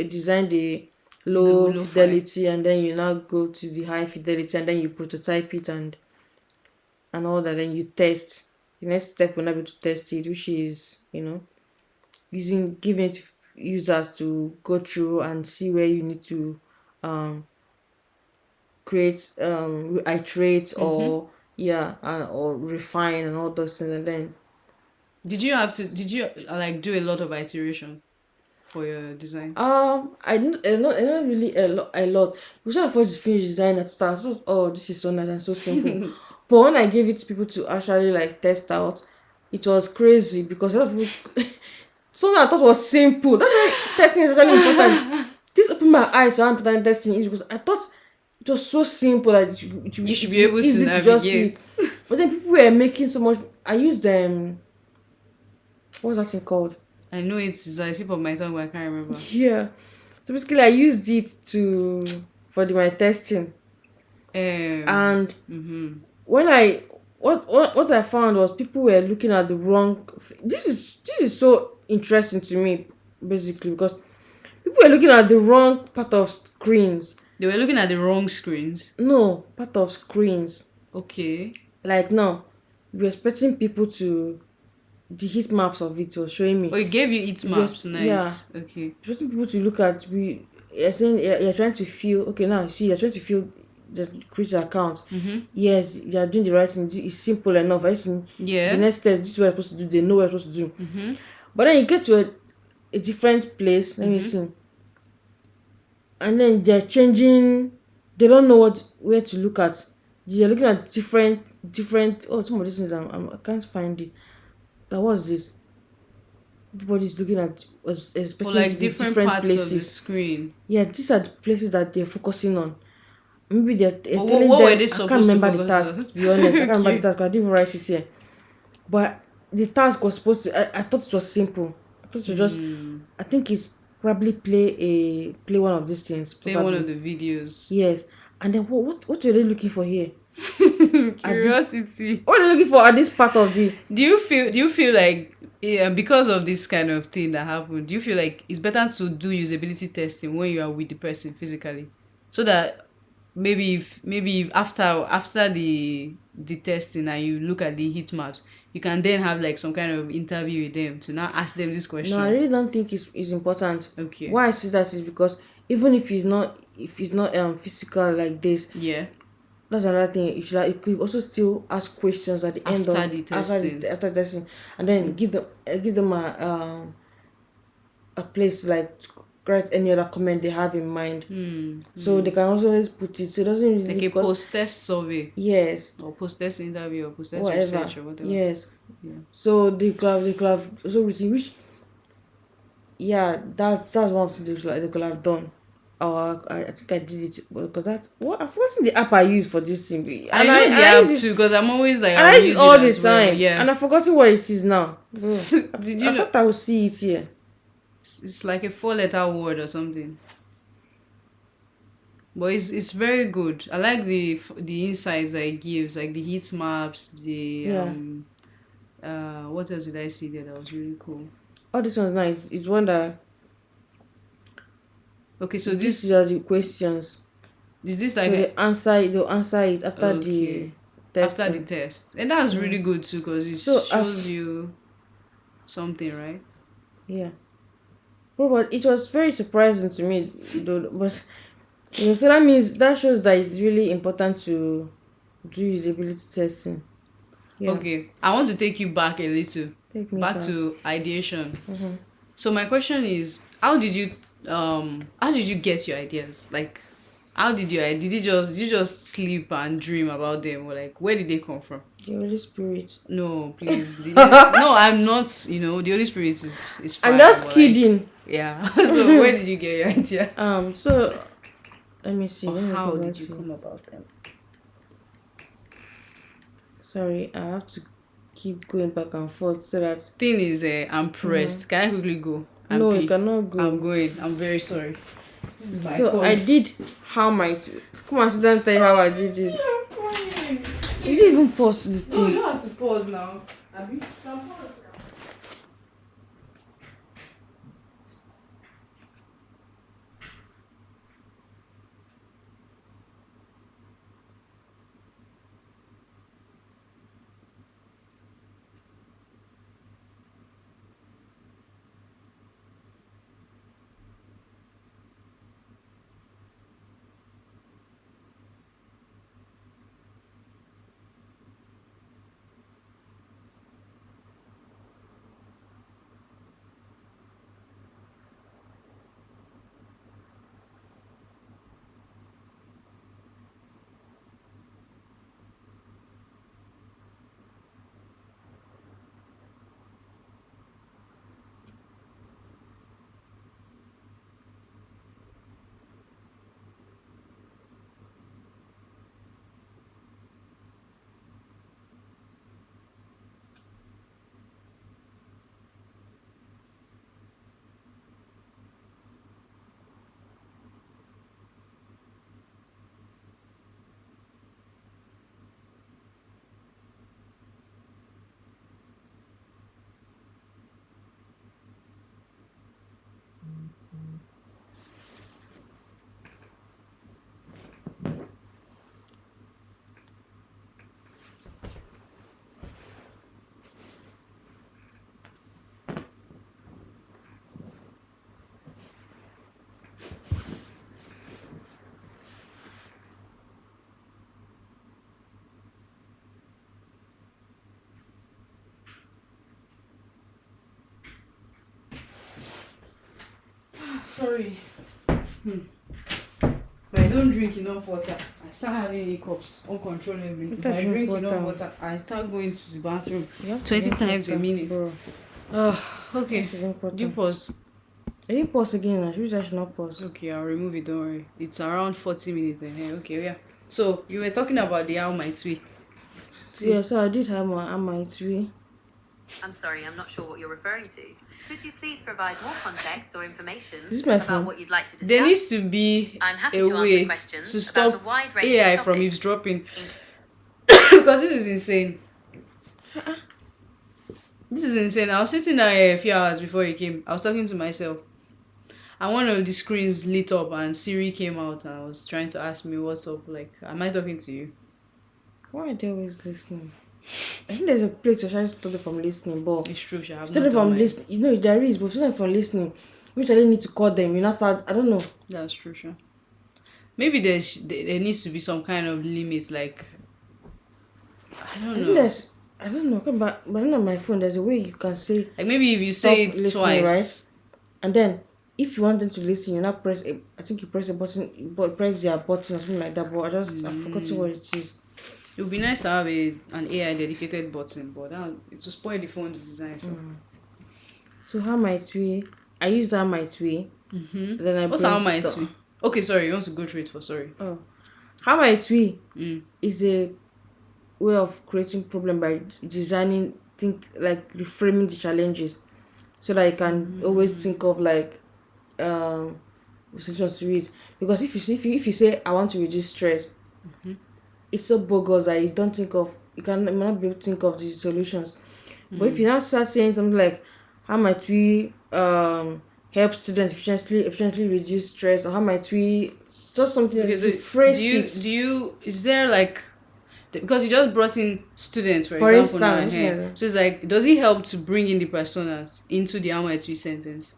design the The low lo-fi. fidelity, and then you now go to the high fidelity, and then you prototype it and all that. Then you test. The next step will not be to test it, which is, giving it to users to go through and see where you need to um create, iterate, or yeah, or refine and all those things. And then Did you like do a lot of iteration for your design? I don't really a lot, because when I first finished design at start, I thought, oh, this is so nice and so simple. But when I gave it to people to actually like test out, it was crazy, because a lot of people something I thought was simple. That's why testing is actually important. These opened my eyes to how important testing is because I thought it was so simple that You it should should be be able to easy to just see. navigate. But then people were making so much. I used them. What's that thing called? I know it's on the tip of my tongue, but I can't remember. Yeah. So basically, I used it to for my testing, and Mm-hmm. when I what I found was people were looking at the wrong. This is so interesting to me, basically, because people were looking at the wrong part of screens. They were looking at the wrong screens. No, part of screens. Okay. Like now, we're expecting people to the heat maps of it was showing Oh, me. it gave you its maps. Yeah, Nice. Okay. expecting people to look at we. You're saying you're trying to feel okay now. See, you're trying to feel the create your account. Mm-hmm. Yes, you're doing the right thing. It's simple enough. I think the Yeah. next step. This is what you're supposed to do. They know what you're supposed to do. Mm-hmm. But then you get to a different place. Let me Mm-hmm. see. And then they're changing. They don't know what where to look at. They're looking at different. Oh, some of these things I can't find it. Like what's this? Everybody's looking at was Or expecting it to like be different different parts of the places. screen. Yeah, these are the places that they're focusing on. Maybe they're But telling what were them. they I can't supposed to remember the focus task. on? To be honest, I can't remember the Okay. task. I didn't even write it here. But the task was supposed to. I thought it was simple. I thought it was just. I think it's probably play one of these things. Play one of Probably the videos. yes. And then what are they looking for here? At this, Curiosity. what are they looking for at this part of the? Do you feel like, yeah, because of this kind of thing that happened, do you feel like it's better to do usability testing when you are with the person physically, so that maybe after the testing and you look at the heat maps, you can then have like some kind of interview with them to now ask them this No, I question. really don't think it's important. Okay. Why I say that is because even if it's not physical like this, Yeah. that's another thing. You could also still ask questions at the end After of the testing. after testing, and then give them a place to like to write any other comment they have in mind, so they can also always put it. So it doesn't Like really a because post-test survey yes, or post-test interview or post-test whatever, research or whatever. yes. Yeah. So they could have also written which yeah that's one of the things like they could have done. I think I did it because that what I've forgotten the app I use for this thing, I and know the I use app it too, because I'm always like, and I'll I use it use it all the as well. time, Yeah. and I've forgotten what it is now. Bro, Did I you know? thought I would see it here. It's like a four-letter word or something. But it's very good. I like the insights that it gives, like the heat maps, the Yeah, what else did I see there that was really cool? all this one's nice. It's one that Okay, so these this are the questions. is this like So a, they'll answer it after the okay, after the testing. test, and that's really good too because it So shows you something, right? yeah. But it was very surprising to me though. But so that means that shows that it's really important to do usability testing. Yeah. Okay, I want to take you back a little, Take me back back. to ideation. So my question is, how did you get your ideas? Like, how did you just sleep and dream about them, or like where did they come from? The Holy Spirit. No, please. No, I'm not. The Holy Spirit is I'm fine, just but like, kidding. yeah. So where did you get your ideas? So let me see. Or Let me how go back did you to. come about them? Sorry, I have to keep going back and forth so that. Thing is, I'm pressed. Can I quickly go and No, you pee? cannot I'm go. going. I'm very sorry. This is my So I pod. did how my. Come on, sit down and tell you how I did it. You didn't even pause this No, you thing. don't have to pause now. Abi, you can pause. Sorry. If I don't drink enough water, I start having hiccups uncontrollably. You If have I to drink drink enough water. water, I start going to the bathroom You have to 20 drink times a water, minute. bro. You Okay. have to drink Do you water. pause? I didn't pause again. I should not pause. Okay, I'll remove it, don't worry. It's around 40 minutes in here. Okay, yeah. So, you were talking about the how might we. Yeah, See, so I did have my tree. I'm sorry, I'm not sure what you're referring to. Could you please provide more context or information This is my about phone. what you'd like to discuss? there needs to be I'm happy a to answer way questions to about stop a wide range AI of from topics. eavesdropping. Because this is insane. This is insane. I was sitting down here a few hours before you came. I was talking to myself. And one of the screens lit up and Siri came out and I was trying to ask me what's up. Like, am I talking to you? Why are they always listening? I think there's a place you're trying to stop them from listening, but It's true, I have stop not them done from mine. listening. You know, there is, but stop them from listening. Which I didn't need to call them. You know, start. I don't know. That's true, sure. Maybe there needs to be some kind of limit, like, I I don't think know. there's. I don't know. But I don't know on my phone. There's a way you can say. Like, maybe if you stop say it listening, twice. right? And then, if you want them to listen, you now press. I think you press a button, but press their button or something like that. But I forgot what it is. It would be nice to have an AI dedicated button, but it will spoil the phone's design. So how might we? I use that might we. Then I What's how might brainstorm. we? Okay, sorry, you want to go through it for sorry. Oh, how might we is a way of creating problem by designing, think like reframing the challenges, so that you can always think of like solutions to it. Because if you say I want to reduce stress, it's so bogus that you don't think of you might not be able to think of these solutions. But if you now start saying something like how might we help students efficiently reduce stress, or how might we just something Okay, like so you phrase is there like, because you just brought in students, for for example, now instance, here. So it's like, does it help to bring in the personas into the how might we sentence?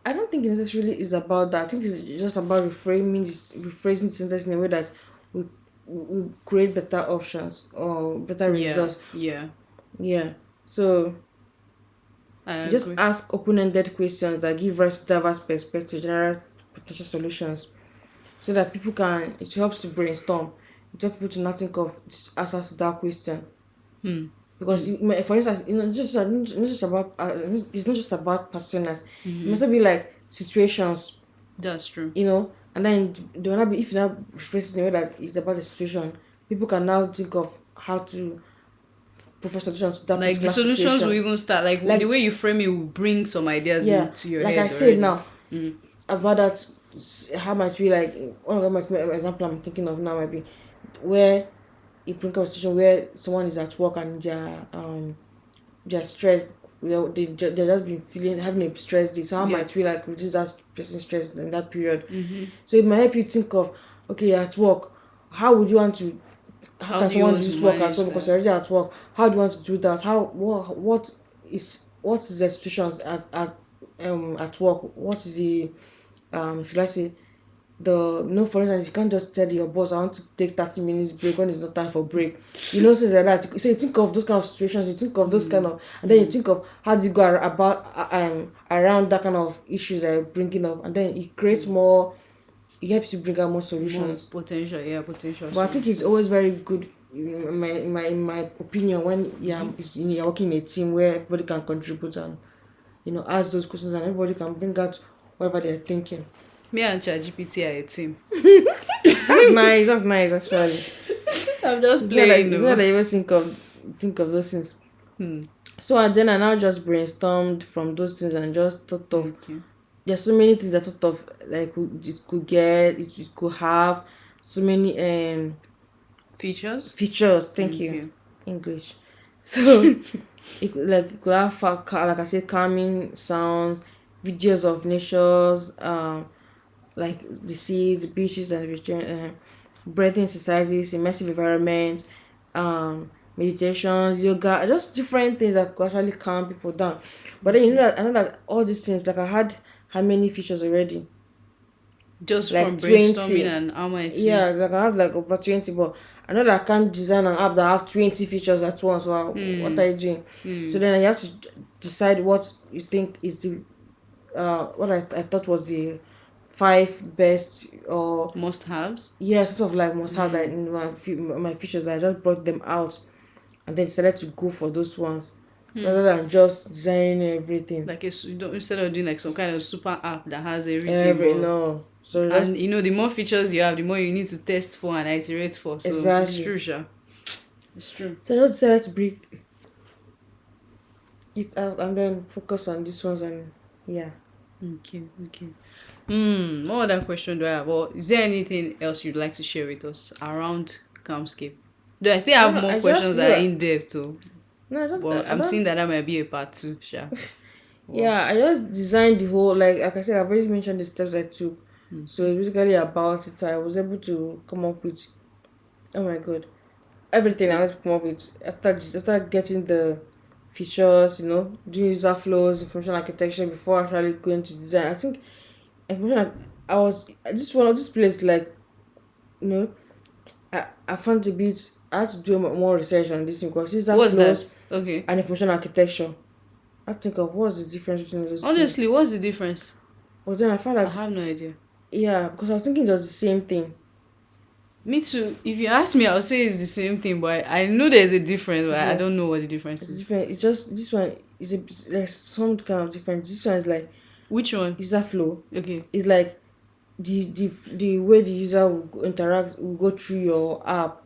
I don't think it necessarily is about that. I think it's just about rephrasing the sentence in a way that we create better options or better results. Yeah, Yeah. So I you just agree. ask open-ended questions that give rise to diverse perspectives, generate potential solutions, so that it helps to brainstorm. It helps people to not think of answers to that question. Because for instance, it's not just about personas. It must be like situations, That's true. and then they will not be, if you now phrase it in a way that it's about the situation, people can now think of how to provide solutions to that Like, the particular solutions will situation. even start, like the way you frame it will bring some ideas Yeah, into your like head I said already. now about that, how much we like one of the example I'm thinking of now might be where you bring up a situation where someone is at work and they're stressed. They've just been having a stress day. So how might we like reduce that person's stress in that period? So it might help you think of, okay, at work, how would you want to, how How can do you someone want to reduce work at manage work because that? you're already at work? How do you want to do that? What is the situations at work? What is the should I say, for instance, you can't just tell your boss I want to take 30 minutes break when it's not time for break. Things like that. So you think of those kind of situations, you think of those kind of, and then you think of how do you go about around that kind of issues that you're bringing up, and then it creates more, it helps you bring out more More solutions. potential. But I think it's always very good, in my opinion, when you're working in a team where everybody can contribute and ask those questions and everybody can bring out whatever they're thinking. Me and ChatGPT are a team. That's nice actually. I'm just It's playing. not that you always think of those things. So then I now just brainstormed from those things and just thought of, Okay. there's so many things I thought of, like it could get, it could have so many Features. features. Thank Okay. you, English. So it could have like I said, calming sounds, videos of natures, like the seas, the beaches, and breathing exercises, immersive environment, meditations, yoga, just different things that could actually calm people down. But then Okay. I know that all these things, like I had how many features already? Just Like from brainstorming 20. and how might Yeah, be. like I have like over 20, but I know that I can't design an app that have 20 features at once. So what Hmm. are you doing? So Hmm. then you have to decide what you think is the what I thought was the five best, or Must haves. yeah, sort of like must have that Hmm. in my features. I just brought them out and then decided to go for those ones rather than just designing everything. Like you don't, instead of doing like some kind of super app that has everything, Every but no, so and just the more features you have, the more you need to test for and iterate for. So it's exactly. true, sure. It's true. So I just decided to bring it out and then focus on these ones, and yeah. Okay, okay. What other question do I have? Well, is there anything else you'd like to share with us around Calmscape? Do I still have No, more I just questions that are yeah. in depth too? No, But I I'm seeing don't. that might be a part two, sure. Well, Yeah, I just designed the whole, like I said, I've already mentioned the steps I took. So it's basically about it. I was able to come up with, oh my god, it's everything I good. was to come up with after getting the features, doing user flows, information architecture before actually going to design. I think information I was I just one of this place, like, you know I found a bit. I had to do more research on this thing because user What's that? flows Okay. and information architecture. I think of what's the difference between those two. Honestly, what's the difference? But then I found I that, have no idea. yeah, because I was thinking it was the same thing. Me too. If you ask me, I'll say it's the same thing, but I know there's a difference, but I Yeah, don't know what the difference it's is. different. It's just this one is there's some kind of difference. This one is like Which one? user flow. Okay. It's like the way the user will interact, will go through your app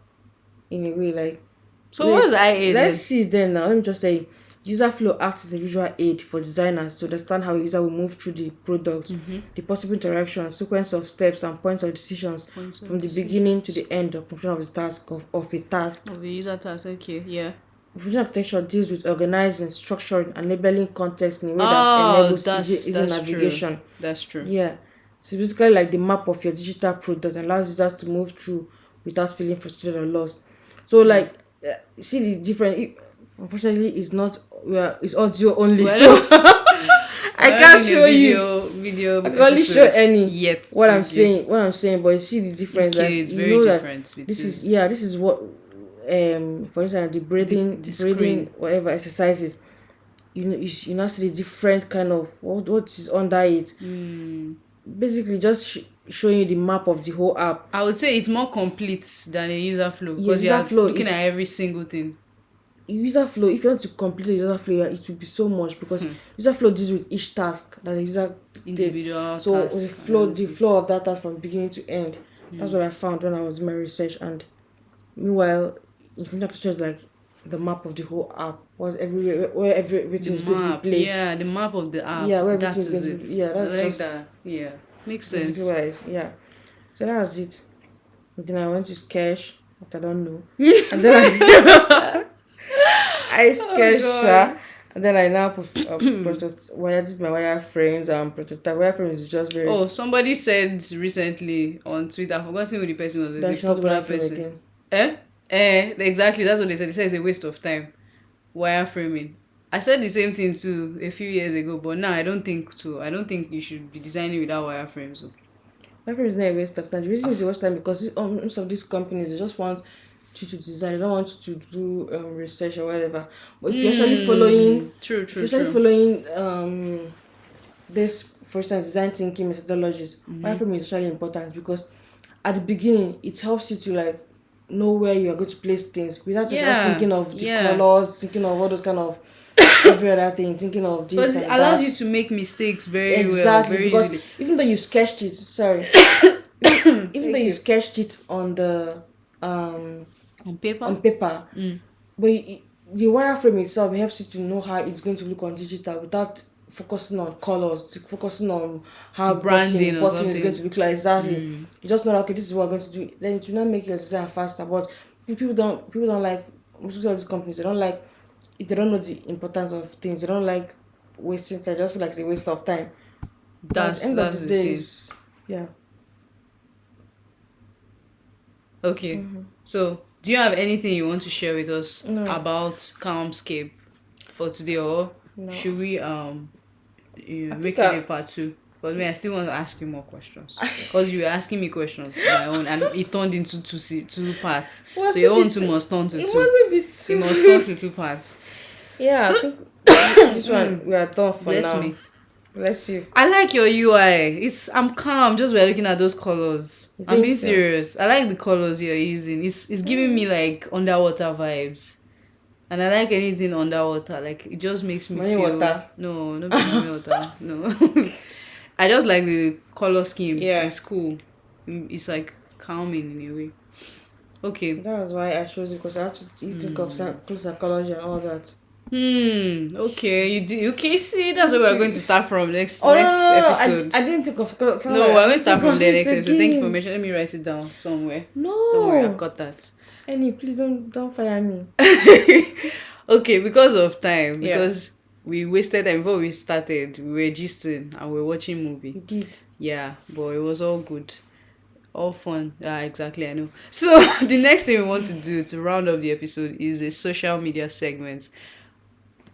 in a way like, So what's wait, IA let's then? see then. Now let me just say, user flow acts as a visual aid for designers to understand how a user will move through the product, the possible interaction, sequence of steps and points of decisions Points of from the beginning to decisions. the end of completion of the task of a task. Of the user task. Okay, yeah. Information architecture deals with organizing, structuring, and labeling context in a way that Oh, enables easy that's true. navigation. That's true. Yeah. So it's basically like the map of your digital product and allows users to move through without feeling frustrated or lost. So like, see the difference. Unfortunately, it's not, well, it's audio only, We're so not, I we're not can't doing a show you. video I can only show episode any yet. what I'm Okay. saying. What I'm saying, but you see the difference. Okay, Like, it's you very know that different. It this is, is yeah, this is what, for instance, the the breathing screen. whatever exercises. You now see the different kind of what is under it. Basically, just showing you the map of the whole app. I would say it's more complete than a user flow Your because you user are flow looking at is every single thing. user flow. If you want to complete the user flow, yeah, it will be so much because user flow deals with each task that the user did. Individual So task the analysis. flow of that task from beginning to end. That's what I found when I was doing my research. And meanwhile, information architecture is like the map of the whole app. Was everywhere where The everything is going to be map, placed. yeah, the map of the app. Yeah, where That everything is is going to be. it. Yeah, I that's like just that. Yeah, makes basically sense. what it is. Yeah. So that's it. And then I went to Sketch, but I don't know. And then I Oh sketched God. her, and then I now wire did my wireframes and prototype. Wireframe is just very. Oh, somebody said recently on Twitter, I've forgotten who the person was, it was That a should not popular wireframe person. again. Eh? Exactly, that's what they said. They said it's a waste of time. Wireframing. I said the same thing too a few years ago, but now I don't think so. I don't think you should be designing without wireframes. So. Wireframe is not a waste of time. The reason it's a waste of time because most of these companies, they just want you to design. They don't want you to do research or whatever. But if you're actually following, True, if you're true, actually true. following this, for instance, design thinking methodologies, wireframe is actually important because at the beginning it helps you to like know where you are going to place things without just Yeah, thinking of the yeah. colors, thinking of all those kind of every other thing, thinking of this Because it and allows that. you to make mistakes very well, Exactly, very because easily. even though you sketched it, sorry, even though Thank you you. sketched it on the um On paper? on paper, but the wireframe itself helps you to know how it's going to look on digital without focusing on colors, focusing on how Branding or button is going something. to look like exactly. You just know that, okay, this is what I'm going to do. Then it will not make your design faster. But people don't like, most of these companies, they don't like, if they don't know the importance of things, they don't like wasting time. They just feel like it's a waste of time. But at the end of That's the the day, thing. is yeah. Okay. So, do you have anything you want to share with us No, about Calmscape for today, or no. should we I think make it a part two? Because me, I still want to ask you more questions. Because you were asking me questions of my own, and it turned into two parts. So was a your own bit. two must turn to It two. was a bit It must turn too. to two parts. Yeah, I think this one we are done for Bless now. me. Bless you. I like your UI. I'm calm just by looking at those colors. You I'm think being so? serious. I like the colors you're using. It's giving me like underwater vibes. And I like anything underwater. Like it just makes me Money feel water. no, not be mommy water. No. I just like the color scheme. Yeah. It's cool. It's like calming in a way. Okay. That was why I chose it because I had to you think of psychology and all that. Okay. You do. Okay. See, that's where we're going to start from next Oh next no, episode. I didn't think of psychology. No, we're going to start from the next Again. episode. Thank you for mentioning. Let me write it down somewhere. No. Don't worry, I've got that. Annie, please don't fire me. Okay, because of time, Yeah. because we wasted time before we started. We were gisting and we were watching movie. You did. Yeah, but it was all good. All fun. Yeah, exactly, I know. So the next thing we want to do to round up the episode is a social media segment.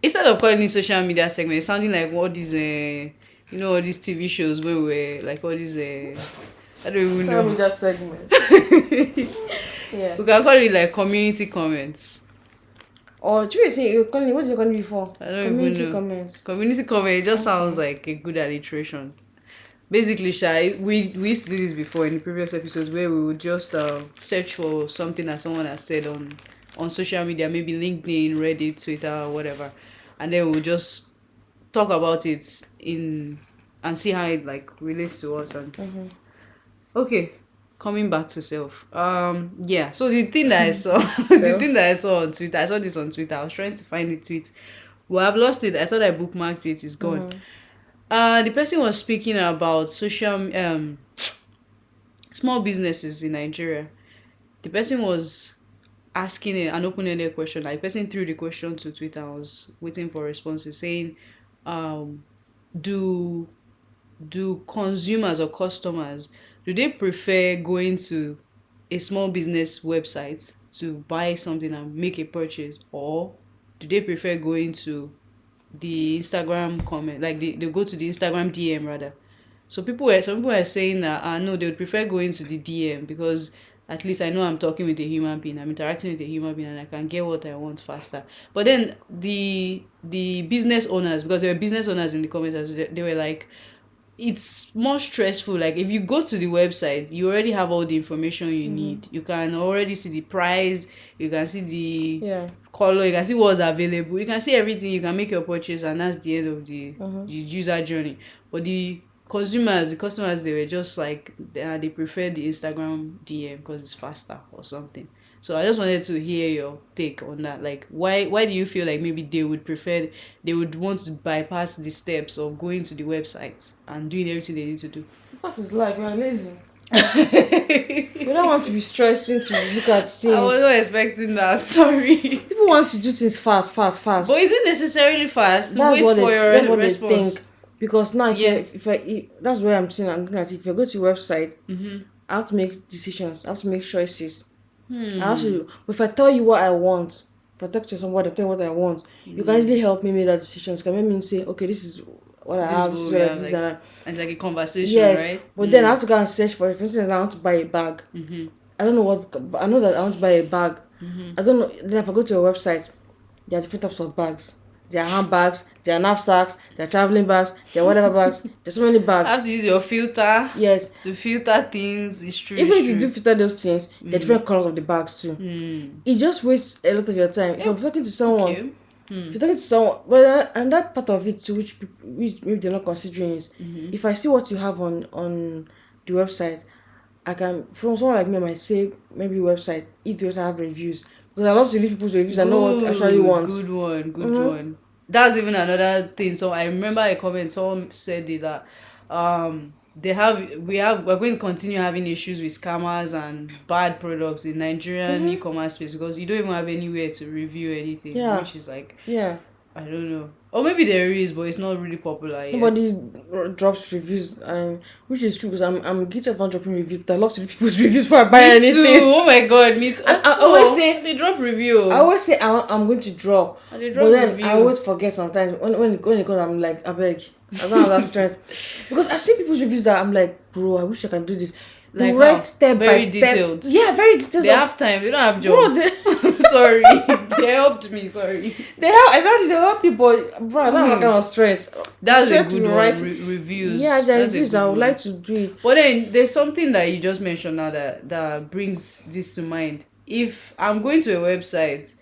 Instead of calling it social media segment, it's sounding like all these all these TV shows where we're like all these I don't even Tell me know. that segment. Yeah. We can call it like community comments. Or do you say you're calling? What did you call it before? I don't Community even know. comments. Community comment, it just sounds like a good alliteration. Basically, we used to do this before in the previous episodes where we would just search for something that someone has said on social media, maybe LinkedIn, Reddit, Twitter, or whatever, and then we'll just talk about it and see how it like relates to us. And okay, coming back to self. Yeah. So the thing that I saw, the thing that I saw on Twitter, I saw this on Twitter. I was trying to find the tweet. Well, I've lost it. I thought I bookmarked it. It's gone. The person was speaking about small businesses in Nigeria. The person was asking an open-ended question. Like the person threw the question to Twitter. I was waiting for responses saying, do consumers or customers, do they prefer going to a small business website to buy something and make a purchase, or do they prefer going to the Instagram comment, like they go to the Instagram DM rather? So some people were saying that no, they would prefer going to the DM because at least I know I'm talking with a human being, I'm interacting with a human being, and I can get what I want faster. But then the business owners, because there were business owners in the comments, they were like, it's more stressful. Like if you go to the website, you already have all the information you need. You can already see the price, you can see the color, you can see what's available, you can see everything, you can make your purchase, and that's the end of the user journey. But the customers, they were just like they prefer the Instagram DM because it's faster or something. So I just wanted to hear your take on that. Like, why do you feel like maybe they would want to bypass the steps of going to the website and doing everything they need to do? Because it's like we're lazy. We don't want to be stressed into look at things. I was not expecting that. Sorry. People want to do things fast. But is it necessarily fast? That's Wait what for your that's what response. they think. Because now, that's where I'm saying, I'm looking at it. If I go to your website, I have to make decisions. I have to make choices. If I tell you what I want, if I talk to somebody, tell you what I want, you can easily help me make that decisions. Can make me say, okay, this is what I have. It's like a conversation, yes, right? But then I have to go and search for it. For instance, I want to buy a bag. I don't know what. I know that I want to buy a bag. I don't know. Then if I go to your website, there are different types of bags. There are handbags, there are knapsacks, there are traveling bags, there are whatever bags. There's so many bags. I have to use your filter. Yes. To filter things. It's true. Even if you do filter those things, there are different colors of the bags too. It just wastes a lot of your time. If I'm talking to someone, if you're talking to someone, but and that part of it too, which maybe they're not considering is, if I see what you have on the website, I can, from someone like me, I might say maybe website if the website have reviews. Because I love to read people's reviews and know what I actually want. Good one. That's even another thing. So I remember a comment, someone said it that we're going to continue having issues with scammers and bad products in Nigerian e-commerce space because you don't even have anywhere to review anything. Which is like, I don't know. Or maybe there is, but it's not really popular yet. Nobody drops reviews, which is true because I'm guilty of not dropping reviews. But I love to read people's reviews before I buy Me anything. too. Oh my god, me too. I always say they drop review. I always say I'm going to drop, And they drop but then review. I always forget sometimes. When it comes, I'm like, I beg, I don't have that strength because I see people's reviews that I'm like, bro, I wish I can do this. They Like write how? step Very by step. detailed. Yeah, very detailed. They have time. They don't have bro, job. they, Sorry, they helped me. Sorry. they have exactly they help people, bro. I don't have that kind of strength. That's a Strength good to one. write- Reviews. Yeah, there That's a is. good I would one. like to do it. But then there's something that you just mentioned now that brings this to mind. If I'm going to a website,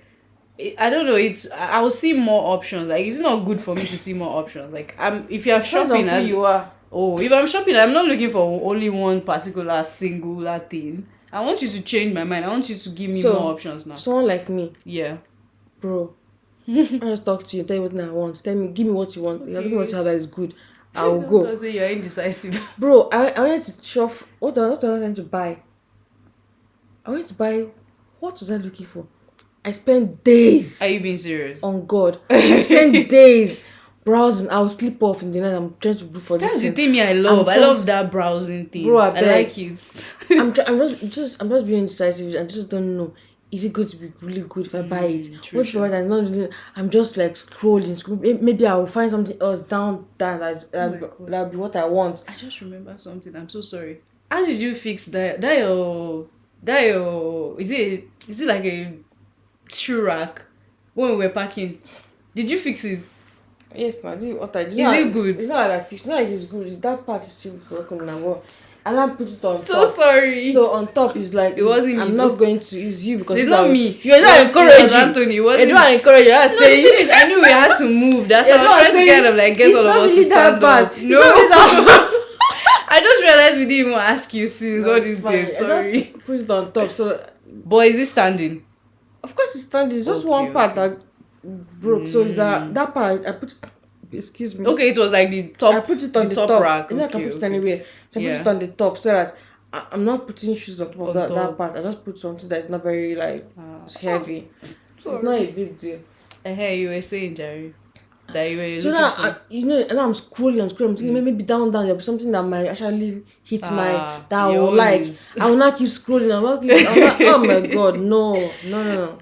I don't know. I will see more options. Like, it's not good for me to see more options. Like, if you're Depends on shopping who as you are. Oh, if I'm shopping, I'm not looking for only one particular singular thing. I want you to change my mind. I want you to give me more options now. Someone like me, Yeah. bro. I just talk to you, tell you what I want. Tell me, give me what you want. If you give me what you have that is good, I will go. Don't say you're indecisive. Bro, I went to shop. What I wanted to buy. I went to buy. What was I looking for? I spent days. Are you being serious? On God, I spent days browsing. I will sleep off in the night. I'm trying to look for this. That's the thing. thing I love. I love that browsing thing. Bro, I beg. like it. I'm just being indecisive. I just don't know. Is it going to be really good if I buy it? True, What's the right? I'm just like scrolling. Maybe I will find something else down that'll be what I want. I just remember something. I'm so sorry. How did you fix that your is it like a shoe rack when we were packing? Did you fix it? Yes, man. This is what I do. Is it good? It's not like I fixed. It's not like it's good. That part is still broken now. And I put it on So top. sorry. So on top is like It wasn't me. I'm not going to use you because It's not me. You're not encouraging. It was Anthony. It wasn't You're not encouraging. You're not No, the saying. thing is, I knew we had to move. That's why I was trying to kind of like get all of us to stand up. No, I just realized we didn't even ask you since all these days. I Sorry, just put it on top. So but is it standing? of course it's standing. It's just Okay, one part okay. that broke. So it's that part I put. Excuse me. Okay, it was like the top. I put it on the top rack. You know, I can put it Okay. anywhere. So I put Yeah. it on the top so that I'm not putting shoes on top of On that top. part. I just put something that's not very like it's heavy. So it's Sorry. not a big deal. Hey, you were saying, Jerry, that you were So looking now, for. and I'm scrolling. I'm thinking maybe down there'll be something that might actually hit that I your will own like. is- I will not keep scrolling. Oh my god, no.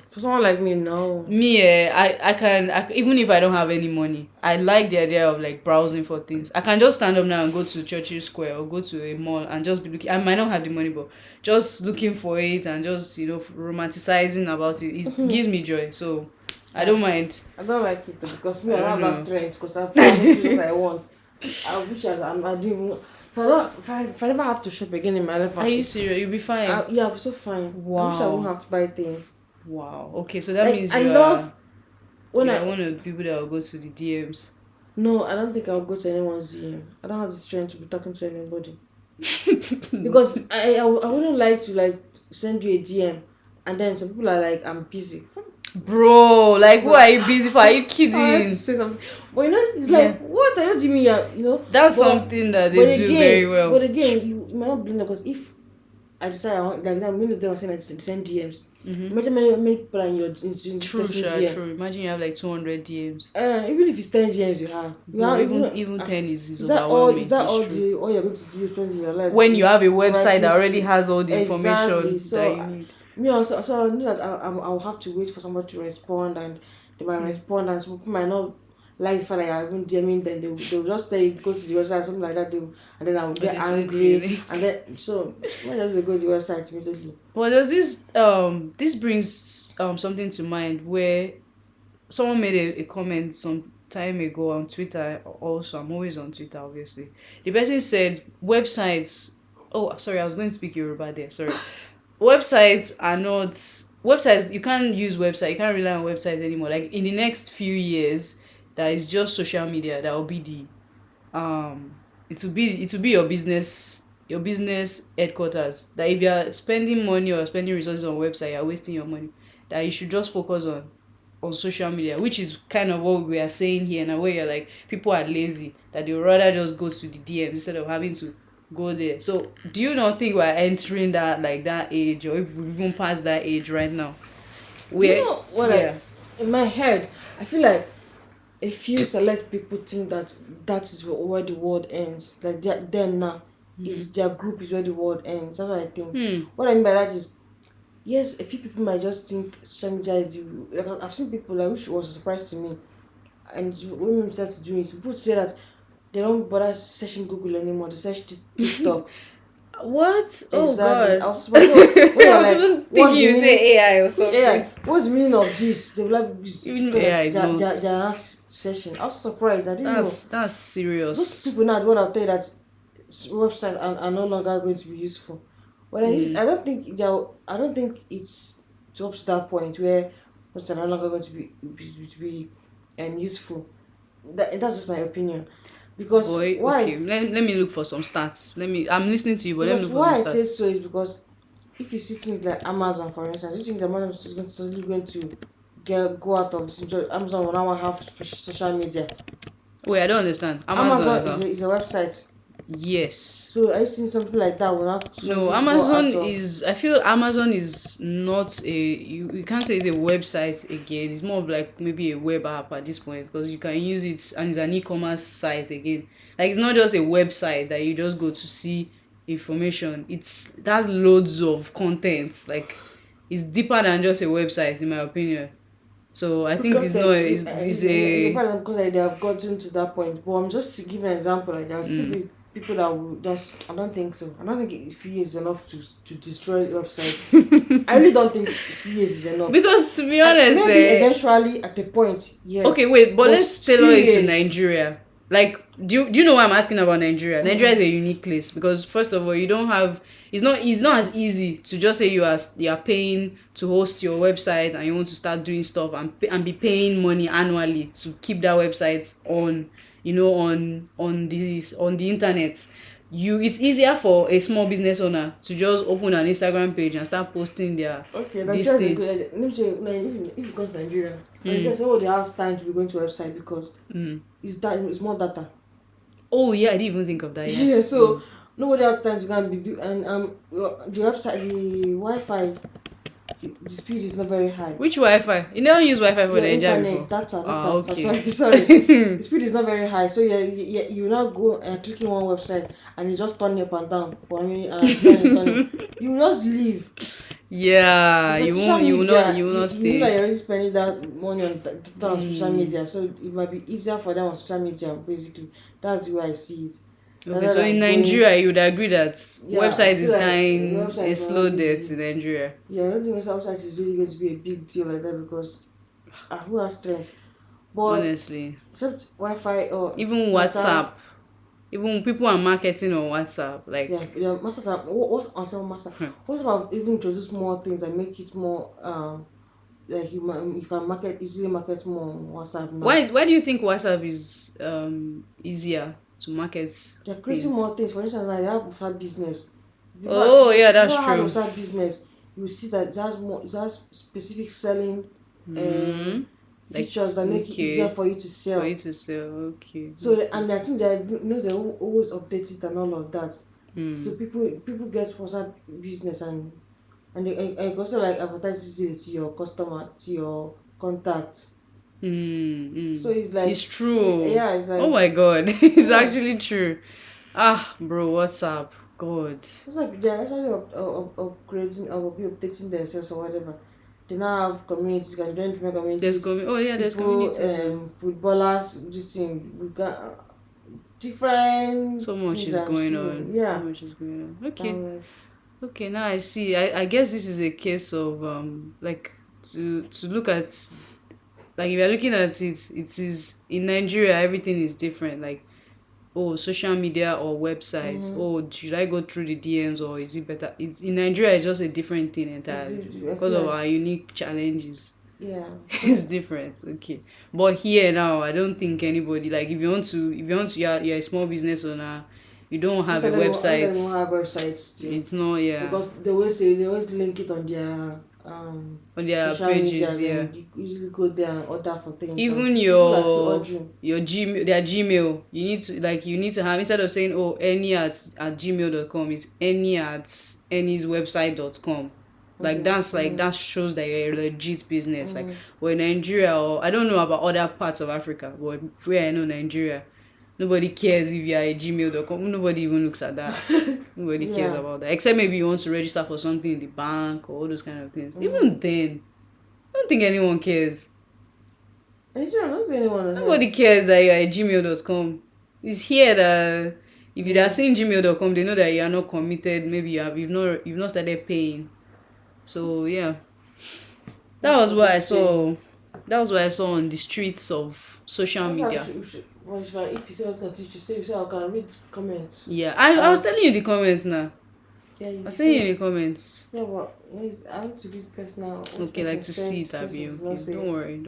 For someone like me, no. Me, I can even if I don't have any money, I like the idea of like browsing for things. I can just stand up now and go to Churchill Square or go to a mall and just be looking. I might not have the money, but just looking for it and just romanticizing about it. It gives me joy, so I don't mind. I don't like it though, because me, I I don't don't have know. that strength because I find what I want. I wish I do. If I never have to shop again in my life, Are you serious? You'll be fine. yeah, I'll be so fine. I wish I Wow. won't have to buy things. Wow. Okay, so that Like, means I you love are when you I are one of the people that will go to the DMs. No, I don't think I'll go to anyone's DM. I don't have the strength to be talking to anybody. Because I wouldn't like to like send you a DM and then some people are like, I'm busy. Bro, like who are you busy for? Are you I have to kidding? say something. But it's like, what are you doing here? That's But- something that they do very well. But again, you might not blame them because if I decide I want, like that, many of them are saying I send DMs. Imagine many people are in your in True, person's sure, DM. true. Imagine you have like 200 DMs. Even if it's 10 DMs you have, No, even 10 is is that all? overwhelming. Is that all It's true. all you're going to do spending your life? When you have a website writing that already shit. has all the information Exactly. So, that you need. Me also, so I know that I'll have to wait for somebody to respond, and they might respond, and some people might not like the fact that I even DMing, then they'll just say go to the website, something like that, and then I'll get they say angry, really? and then so when does they go to the website immediately? Well, there's this brings something to mind where someone made a comment some time ago on Twitter. Also, I'm always on Twitter, obviously. The person said websites. Oh, sorry, I was going to speak Yoruba there. Sorry. Websites. You can't use website. You can't rely on websites anymore. Like in the next few years, that is just social media. That will be it will be your business headquarters. That if you are spending money or spending resources on website, you are wasting your money. That you should just focus on social media, which is kind of what we are saying here now, where you're like people are lazy, that they would rather just go to the DMs instead of having to go there. So do you not think we're entering that age, or if we've even past that age right now? You know what? Yeah. In my head, I feel like a few select people think that that is where the world ends. Like them now, is their group is where the world ends. That's what I think. What I mean by that is, yes, a few people might just think social media is the, like I've seen people like, which was a surprise to me. And when we start to do it, people say that they don't bother searching Google anymore. They search TikTok. What? Oh Exactly. I God. was surprised. So when I you're was like, even what's thinking the you meaning? say AI or AI, something. what's the meaning of this? They will like Even TikTok AI is is not. their session. I was so surprised. I didn't know. That's Those serious. people now, the one I'll tell you that websites are no longer going to be useful. But I don't think I don't think it's up to that point where websites are no longer going to be useful. That's just my opinion. Because Boy, why? okay. Let me look for some stats. I'm listening to you, but let me Because look for some why I say stats. so is because if you see things like Amazon, for instance, you think Amazon is suddenly going to go out of this? Amazon will now have social media. Wait, I don't understand. Amazon Amazon is how? is a website. Yes. So I seen something like that will not No, suddenly go Amazon out of. is. I feel Amazon is not a. You can't say it's a website again. It's more of like maybe a web app at this point because you can use it and it's an e-commerce site again. Like it's not just a website that you just go to see information. That's loads of content. Like it's deeper than just a website, in my opinion. So I think Because it's not. It's it's a a. problem because they have gotten to that point. But I'm just giving an example. Like there will still be people that will. I don't think so. I don't think a few years is enough to destroy websites. I really don't think a few years is enough. Because to be And honest, maybe eventually at the point, yes. okay, wait, but But let's few tailor it to years. Nigeria. Like, do you know why I'm asking about Nigeria? Nigeria is a unique place because first of all, you don't have. It's not as easy to just say you are paying to host your website and you want to start doing stuff and be paying money annually to keep that website on on the internet. It's easier for a small business owner to just open an Instagram page and start posting their Okay, this Nigeria is a thing. good. Let me tell you, if you go to Nigeria, Nigeria somebody has time to be going to a website because it's more data. Oh yeah, I didn't even think of that. Yeah. Yeah, so nobody has time to go and be and the website, the Wi-Fi, the speed is not very high. Which Wi-Fi? You never use Wi-Fi for Your Nigeria internet before? data Ah, data. okay. Sorry. The speed is not very high, so you now go and clicking one website and you just turn up and down for me and turning. You will just leave. Yeah, Because you social won't. You will not. media, You will not you know that stay. you're already spending that money on data on social media, so it might be easier for them on social media. Basically, that's the way I see it. Okay, Rather so in than going, Nigeria, you would agree that yeah, I website feel is like dying a websites slow are not death easy. in Nigeria. Yeah, I don't think website is really going to be a big deal like that because who has strength? But Honestly, except Wi-Fi or even data, WhatsApp, even people are marketing on WhatsApp. Like, yeah, most of the time, what's on master? What's about even introduce more things and make it more like you can easily market more on WhatsApp now. why do you think WhatsApp is easier to market They're creating things? more things. For instance, like they have WhatsApp business. Oh yeah, If you that's ever had true. WhatsApp business, you will see that it has specific selling Hmm. Like, features that make it easier okay, for you to for sell. you to sell. Okay. So and I think they always update it and all of that. So people get WhatsApp business and they also like advertise it to your customer, to your contacts. So it's It's like true. yeah, it's Oh like my god, it's yeah. actually true. Ah, bro, what's up? God. It's like they're actually upgrading or updating themselves or whatever. They now have communities, you can join different There's communities. coming. Oh yeah, there's People, communities. footballers, this thing, we got different So much things is I'm going seeing. on. So Yeah. much is going on. Okay. Um, Okay. Now I see. I guess this is a case of like to look at, like, if you're looking at it, it is in Nigeria everything is different. Like, oh, social media or websites. Oh, should I go through the DMs or is it better? It's in Nigeria. It's just a different thing entirely I because feel of like, our unique challenges. yeah. It's So, different. Okay, but here now, I don't think anybody, like, you're a small business owner, you don't have a not website. everyone have websites still. It's not, yeah, Because they always link it on their on their social media pages, yeah. and you usually go there and order for things and Even people are still ordering. your Gmail, their Gmail, you need to have, instead of saying, oh, any at gmail.com, it's any at anyswebsite.com. Like Okay. that shows that you're a legit business. Like we're in Nigeria, or I don't know about other parts of Africa, but where I know Nigeria, nobody cares if you're a gmail.com. Nobody even looks at that. Nobody cares Yeah. about that. Except maybe you want to register for something in the bank or all those kind of things. Even then, I don't think anyone cares. And it's true, I don't see anyone on here. Nobody cares that you're a gmail.com. It's here that if you're seeing gmail.com, they know that you are not committed. Maybe you've not started paying. So yeah. That was what I saw. That was what I saw on the streets of social media. Well, if you say what's going to teach you, say I can read comments. Yeah, I was telling you the comments now. Yeah, I was saying you in the comments. Yeah, but I want to read personal. Okay, like to see it, Abby. Okay, don't worry.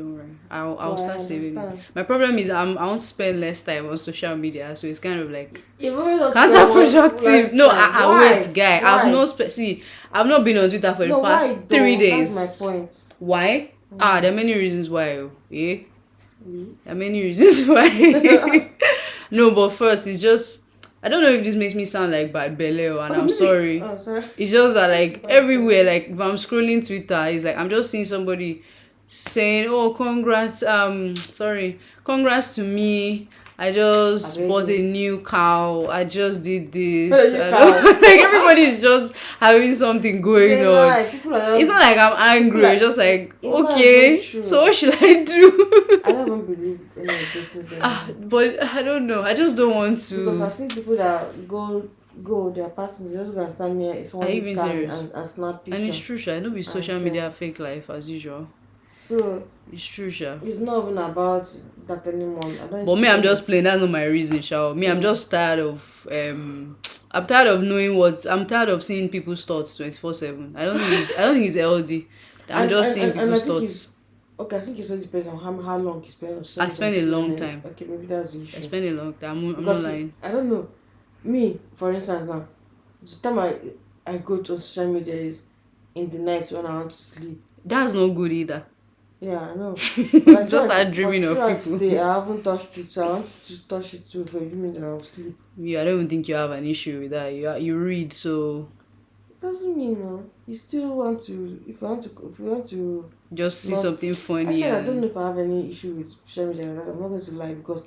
I'll Well, start saving it. My problem is I want to spend less time on social media, so it's kind of like counterproductive. No, I wait, guy. Why? I've not been on Twitter for the past 3 days. That's my point. Why? There are many reasons why. Yeah, there are many reasons why. No, but first, it's just I don't know if this makes me sound like bad belly, and I'm sorry. Oh, sorry. It's just that like everywhere, like if I'm scrolling Twitter, it's like I'm just seeing somebody saying, "Oh, congrats, congrats to me. I just bought a new cow. I just did this." Like everybody's just having something going on. It's not like I'm angry. It's just like, okay, so what should I do? I don't even believe any of this things. But I don't know. I just don't want to. Because I've seen people that go, they're passing, they just go and stand near someone's car and snap pictures. And it's true, sha. I know with social media fake life as usual. So it's true, sha. It's not even about that anymore. But me, I'm just playing. That's not my reason, sha. Me, I'm just tired of I'm tired of I'm tired of seeing people's thoughts 24/7. I don't think it's healthy. I'm just seeing people's thoughts. Okay, I think it also depends on how long you spend on social media. I spend a long time. Okay, maybe that's the issue. I spend a long time. I'm not lying. I don't know. Me, for instance, now, the time I go to social media is in the night when I want to sleep. That's not good either. Yeah, I know. Just start dreaming of people. Today, I haven't touched it, so I want to touch it too for a few minutes and I'll sleep. Yeah, I don't even think you have an issue with that. You read, so it doesn't mean no. You still want to. If you want to just see something funny. Actually, I don't know if I have any issue with social media. I'm not going to lie because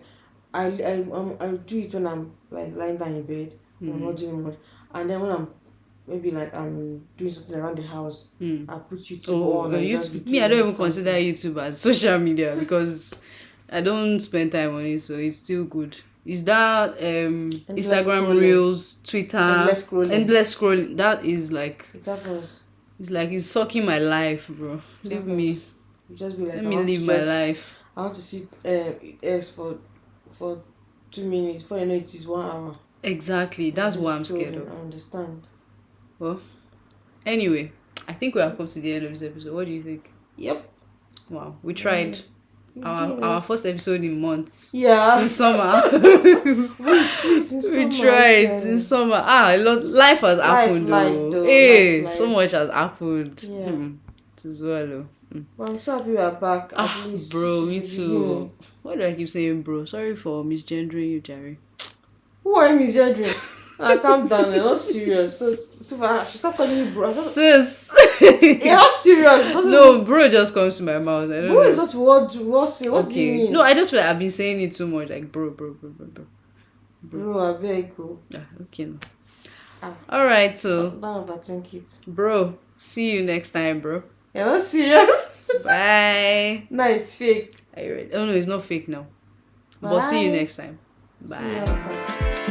I do it when I'm like lying down in bed. I'm not doing much, and then when I'm maybe like I'm doing something around the house, I put YouTube on. YouTube. Me, I don't even consider YouTube as social media because I don't spend time on it, so it's still good. Is that Instagram scrolling. Reels, Twitter, endless scrolling? That is like it's like it's sucking my life, bro. Leave me. Just be like, let me live my life. I want to see X for 2 minutes. Before you know it is 1 hour. Exactly. That's what I'm scared of. I understand. Well, anyway, I think we have come to the end of this episode. What do you think? Yep. Wow, we tried. Our first episode in months. Yeah. Since summer. We tried since summer. Life has happened though. Hey, so much has happened. Yeah. It is well. Well, I'm so happy we are back. At least bro, me too. Why do I keep saying bro? Sorry for misgendering you, Jerry. Who are you misgendering? Calm down, you're not serious. So I should stop calling you bro. Sis. You're not serious. No, bro just comes to my mouth. I don't know. Is not what say. What do you mean? No, I just feel like I've been saying it too much. Like bro. Bro, I beg you. Okay. No. Alright, so. Don't overthink it. Bro, see you next time, bro. You're not serious? Bye. Nice, fake. Are you ready? Oh no, it's not fake now. Bye. But see you next time. Bye.